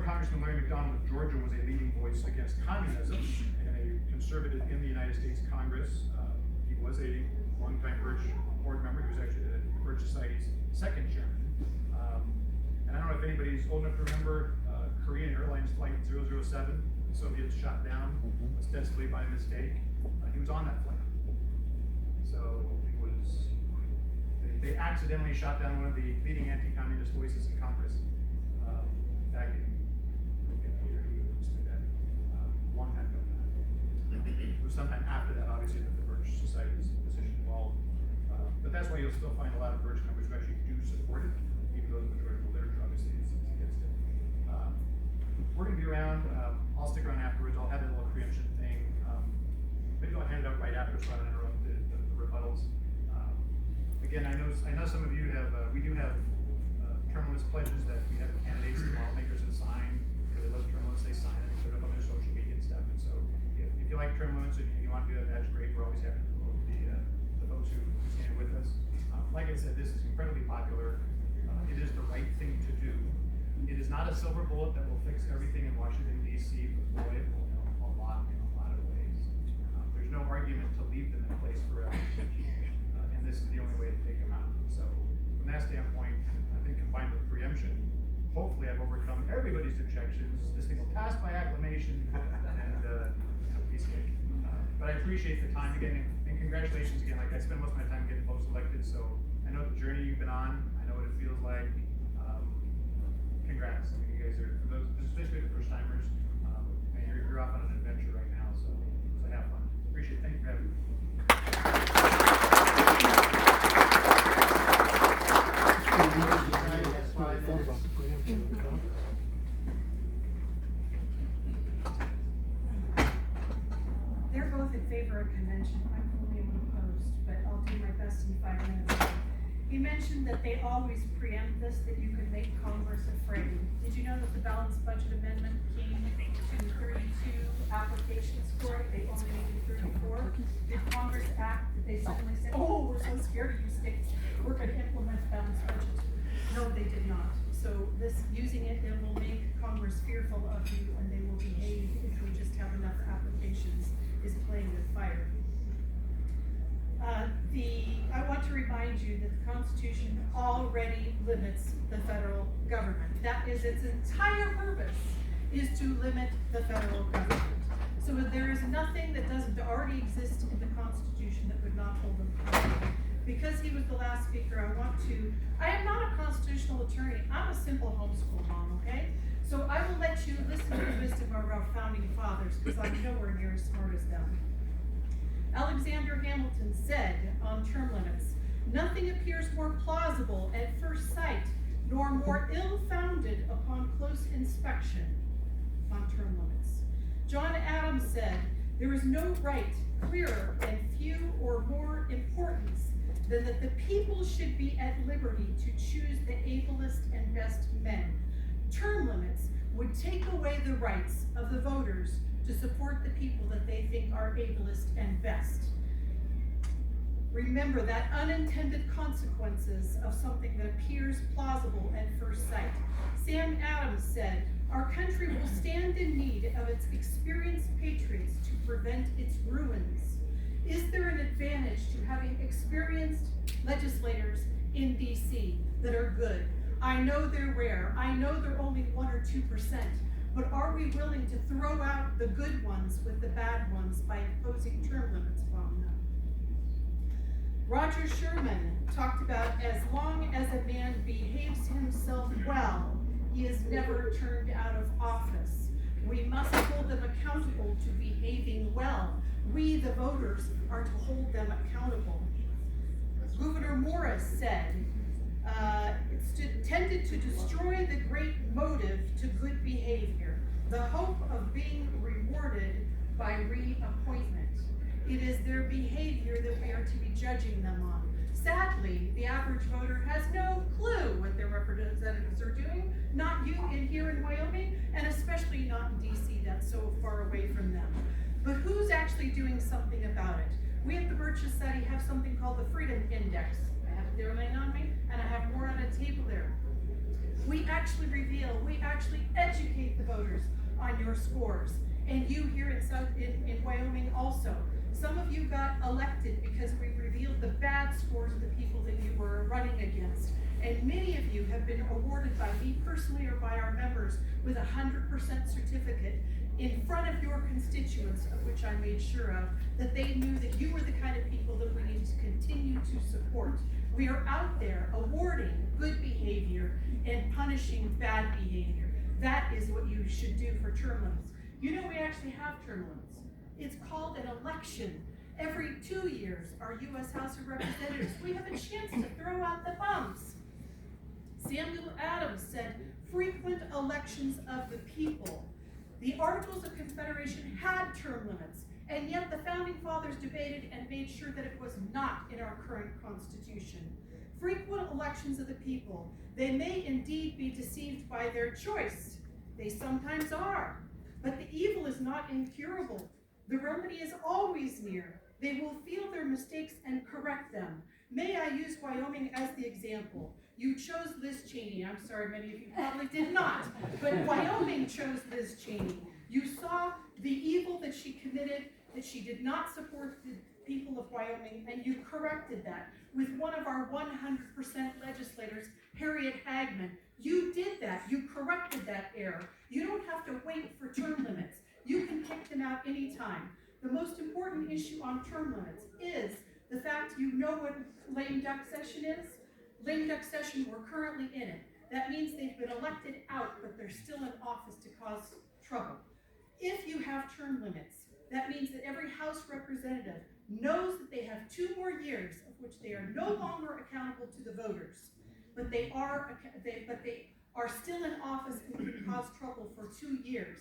S4: Former Congressman Larry McDonald of Georgia was a leading voice against communism and a conservative in the United States Congress. He was a longtime Birch board member. He was actually the Birch Society's second chairman. And I don't know if anybody's old enough to remember Korean Airlines Flight 007. The Soviets shot down ostensibly by mistake. He was on that flight. So it was, they accidentally shot down one of the leading anti-communist voices in Congress back in the year he was that long time ago. It was sometime after that, obviously, that the Birch Society's position evolved. But that's why you'll still find a lot of Birch members who actually do support it, even though the majority of the literature obviously is against it. We're going to be around. I'll stick around afterwards. I'll have a little preemption thing. Maybe I'll hand it out right after so I don't interrupt the rebuttals. Again, I know some of you have, we do have term limits pledges that we have candidates and lawmakers that sign. If they love term limits, they sign it, put it up on their social media and stuff. And so if you like term limits and you want to do that, that's great. We're always happy to promote the folks who stand with us. Like I said, this is incredibly popular. It is the right thing to do. It is not a silver bullet that will fix everything in Washington, D.C., but boy, it will help a lot in a lot of ways. There's no argument to leave them in place forever. And this is the only way to take them out. So from that standpoint, I think combined with preemption, hopefully I've overcome everybody's objections. This thing will pass by acclamation and piece of cake. But I appreciate the time again, and congratulations again. Like I spend most of my time getting folks elected, so I know the journey you've been on. I know what it feels like. Congrats. I mean, you guys are, for those, especially the first timers, and you're off on an adventure right now, so have fun. Appreciate it. Thank you for having me.
S1: They're both in favor of convention. I'm only opposed, but I'll do my best in 5 minutes. He mentioned that they always preempt this, that you could make Congress afraid. Did you know that the balanced budget amendment came to 32 applications for it? They only needed 34. Did Congress act that they suddenly said, oh, we're so scared of you states, we're going to implement the balanced budget? No, they did not. So this, using it will make Congress fearful of you, and they will behave if we just have enough applications, is playing with fire. I want to remind you that the Constitution already limits the federal government. That is its entire purpose, is to limit the federal government. So there is nothing that doesn't already exist in the Constitution that would not hold them accountable. Because he was the last speaker, I am not a constitutional attorney. I'm a simple homeschool mom, okay? So I will let you listen to the wisdom of our founding fathers, because I'm nowhere near as smart as them. Alexander Hamilton said on term limits, nothing appears more plausible at first sight, nor more ill-founded upon close inspection on term limits. John Adams said, there is no right clearer and few or more importance than that the people should be at liberty to choose the ablest and best men. Term limits would take away the rights of the voters to support the people that they think are ablest and best. Remember that unintended consequences of something that appears plausible at first sight. Sam Adams said, our country will stand in need of its experienced patriots to prevent its ruins. Is there an advantage to having experienced legislators in DC that are good? I know they're rare. I know they're only 1 or 2%. But are we willing to throw out the good ones with the bad ones by imposing term limits upon them? Roger Sherman talked about as long as a man behaves himself well, he is never turned out of office. We must hold them accountable to behaving well. We, the voters, are to hold them accountable. Gouverneur Morris said, it's tended to destroy the great motive to good behavior, the hope of being rewarded by reappointment. It is their behavior that we are to be judging them on. Sadly, the average voter has no clue what their representatives are doing, not you here in Wyoming, and especially not in DC, that's so far away from them. But who's actually doing something about it? We at the Birch Society have something called the Freedom Index. I have it there laying on me, and I have more on a table there. We actually reveal, we actually educate the voters on your scores. And you here in Wyoming also. Some of you got elected because we revealed the bad scores of the people that you were running against. And many of you have been awarded by me personally or by our members with 100% certificate in front of your constituents, of which I made sure of, that they knew that you were the kind of people that we need to continue to support. We are out there awarding good behavior and punishing bad behavior. That is what you should do for term limits. You know we actually have term limits. It's called an election. Every 2 years, our U.S. House of Representatives, we have a chance to throw out the bumps. Samuel Adams said, frequent elections of the people. The Articles of Confederation had term limits, and yet the Founding Fathers debated and made sure that it was not in our current Constitution. Frequent elections of the people. They may indeed be deceived by their choice. They sometimes are. But the evil is not incurable. The remedy is always near. They will feel their mistakes and correct them. May I use Wyoming as the example? You chose Liz Cheney. I'm sorry, many of you probably did not. But Wyoming chose Liz Cheney. You saw the evil that she committed, that she did not support the people of Wyoming, and you corrected that with one of our 100% legislators, Harriet Hagman. You did that. You corrected that error. You don't have to wait for term limits. You can kick them out anytime. The most important issue on term limits is the fact you know what lame duck session is. Lame duck session, we're currently in it. That means they've been elected out, but they're still in office to cause trouble. If you have term limits, that means that every House representative knows that they have 2 more years of which they are no longer accountable to the voters, but they are still in office and can cause trouble for 2 years.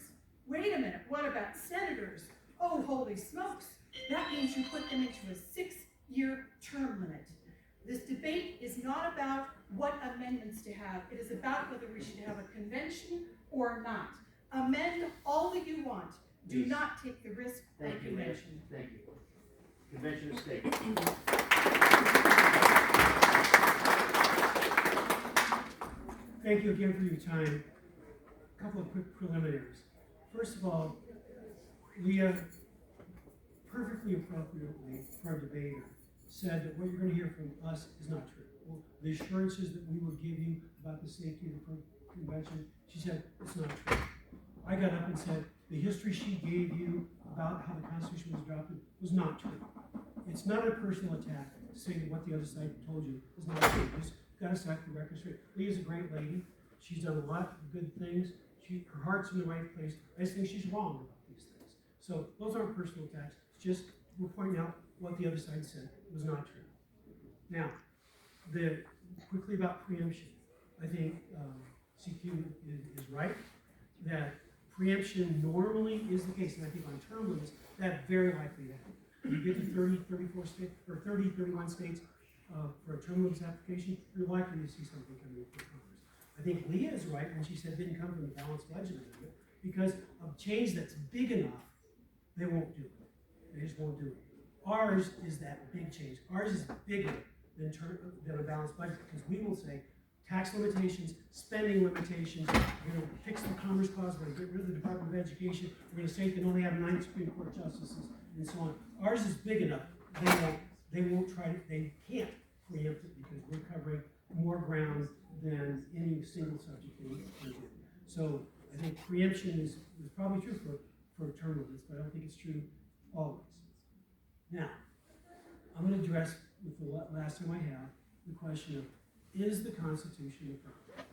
S1: Wait a minute, what about senators? Oh, holy smokes. That means you put them into a 6-year term limit. This debate is not about what amendments to have. It is about whether we should have a convention or not. Amend all that you want. Do not take the risk of
S2: Thank you,
S1: convention.
S2: Thank you. Convention of State.
S3: Thank you again for your time. A couple of quick preliminaries. First of all, Leah perfectly appropriately for our debater said that what you're going to hear from us is not true. Well, the assurances that we will give you about the safety of the convention, she said it's not true. I got up and said the history she gave you about how the Constitution was adopted was not true. It's not a personal attack to say that what the other side told you is not true. You just got to set the record straight. Leah's a great lady. She's done a lot of good things. Her heart's in the right place. I just think she's wrong about these things. So those aren't personal attacks. It's just we're pointing out what the other side said was not true. Now, quickly about preemption. I think CQ is right that preemption normally is the case, and I think on term limits, that's very likely to happen. You get to 30, 34 states, or 30, 31 states for a term limits application, you're likely to see something coming from Congress. I think Leah is right when she said it didn't come from the balanced budget amendment, because a change that's big enough, they won't do it. They just won't do it. Ours is that big change. Ours is bigger than a balanced budget, because we will say tax limitations, spending limitations, we're going to fix the Commerce Clause, we're going to get rid of the Department of Education, we're going to say it can only have 9 Supreme Court justices, and so on. Ours is big enough. They won't try to, they can't preempt it because we're covering more ground than any single subject can do. So I think preemption is probably true for term limits, but I don't think it's true always. Now, I'm going to address, with the last time I have, the question of, is the Constitution a problem?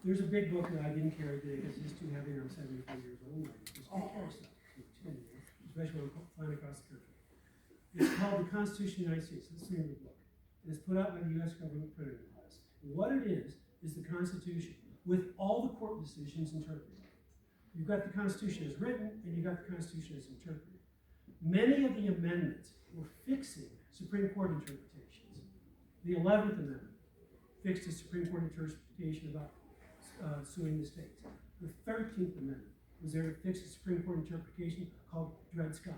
S3: There's a big book that I didn't carry today because it's too heavy and I'm 74 years old. I just can't carry stuff, especially when I'm flying across the country. It's called The Constitution of the United States. That's the name of the book. And it's put out by the U.S. government printing press. What it is the Constitution with all the court decisions interpreted. You've got the Constitution as written and you've got the Constitution as interpreted. Many of the amendments were fixing Supreme Court interpretations. The 11th Amendment fixed a Supreme Court interpretation about suing the states. The 13th Amendment was there to fix a Supreme Court interpretation called Dred Scott.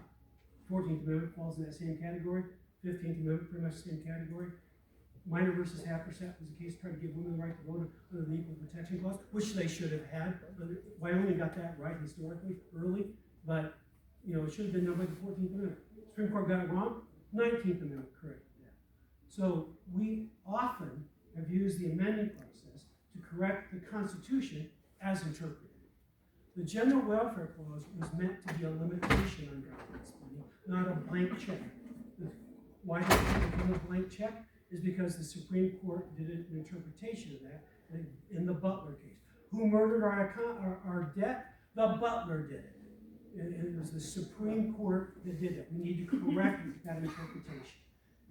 S3: 14th Amendment falls in that same category. 15th Amendment, pretty much the same category. Minor versus Happersett was a case trying to give women the right to vote under the Equal Protection Clause, which they should have had. Wyoming got that right historically, early, but, you know, it should have been done by the 14th Amendment. Supreme Court got it wrong, 19th Amendment corrected that. So we often have used the amending process to correct the Constitution as interpreted. The General Welfare Clause was meant to be a limitation on government spending, not a blank check. Why did it become a blank check? Is because the Supreme Court did an interpretation of that in the Butler case. Who murdered our debt? The Butler did it. And it was the Supreme Court that did it. We need to correct that interpretation.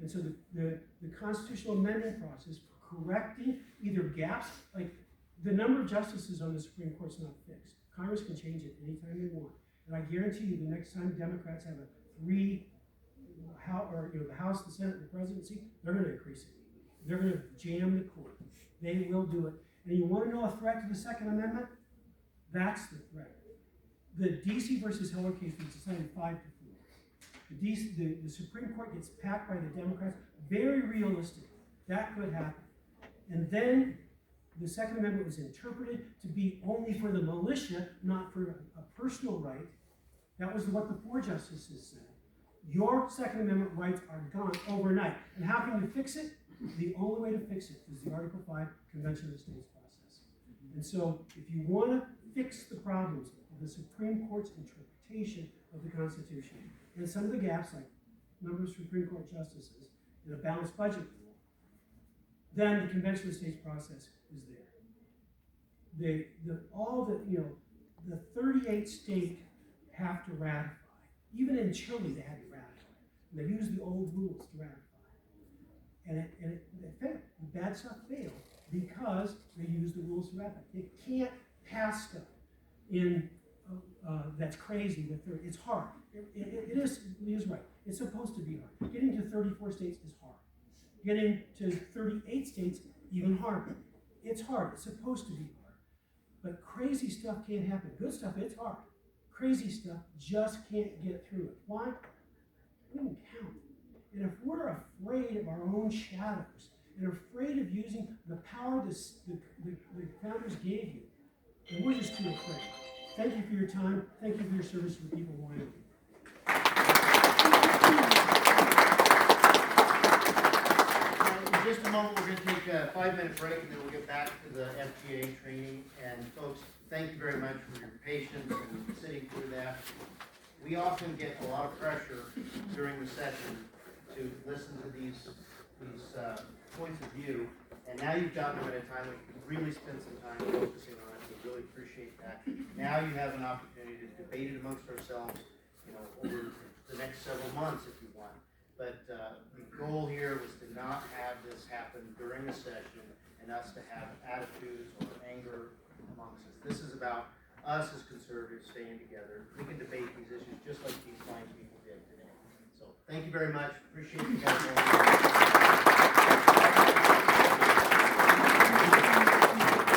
S3: And so the constitutional amendment process for correcting either gaps, like the number of justices on the Supreme Court is not fixed. Congress can change it anytime they want. And I guarantee you the next time Democrats have the House, the Senate, and the presidency, they're going to increase it. They're going to jam the court. They will do it. And you want to know a threat to the Second Amendment? That's the threat. The DC versus Heller case was decided 5-4. The Supreme Court gets packed by the Democrats. Very realistic. That could happen. And then the Second Amendment was interpreted to be only for the militia, not for a personal right. That was what the 4 justices said. Your Second Amendment rights are gone overnight. And how can you fix it? The only way to fix it is the Article 5 Convention of the States process. And so if you want to fix the problems of the Supreme Court's interpretation of the Constitution, and some of the gaps, like number of Supreme Court justices and a balanced budget rule, then the Convention of the States process is there. The 38 states have to ratify. Even in Chile, they had to ratify. And they used the old rules to ratify. And it failed. The bad stuff failed because they used the rules to ratify. They can't pass stuff in that's crazy. It's hard. It is right. It's supposed to be hard. Getting to 34 states is hard. Getting to 38 states, even harder. It's hard. It's supposed to be hard. But crazy stuff can't happen. Good stuff, it's hard. Crazy stuff just can't get through it. Why? We don't count. And if we're afraid of our own shadows and afraid of using the power the founders gave you, then we're just too afraid. Thank you for your time. Thank you for your service to the people of Wyoming.
S2: In just a moment, we're going to take a 5-minute break, and then we'll get back to the FGA training. And folks, thank you very much for your patience and sitting through that. We often get a lot of pressure during the session to listen to these points of view, and now you've gotten them at a time when you can really spend some time focusing on it. We really appreciate that. Now you have an opportunity to debate it amongst ourselves, over the next several months if you want. But the goal here was to not have this happen during a session and us to have attitudes or anger amongst us. This is about us as conservatives staying together. We can debate these issues just like these fine people did today. So thank you very much. Appreciate you guys.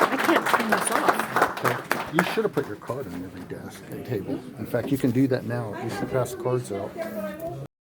S6: I can't turn this off.
S7: Okay. You should have put your card on every desk and table. In fact, you can do that now. You should pass cards out.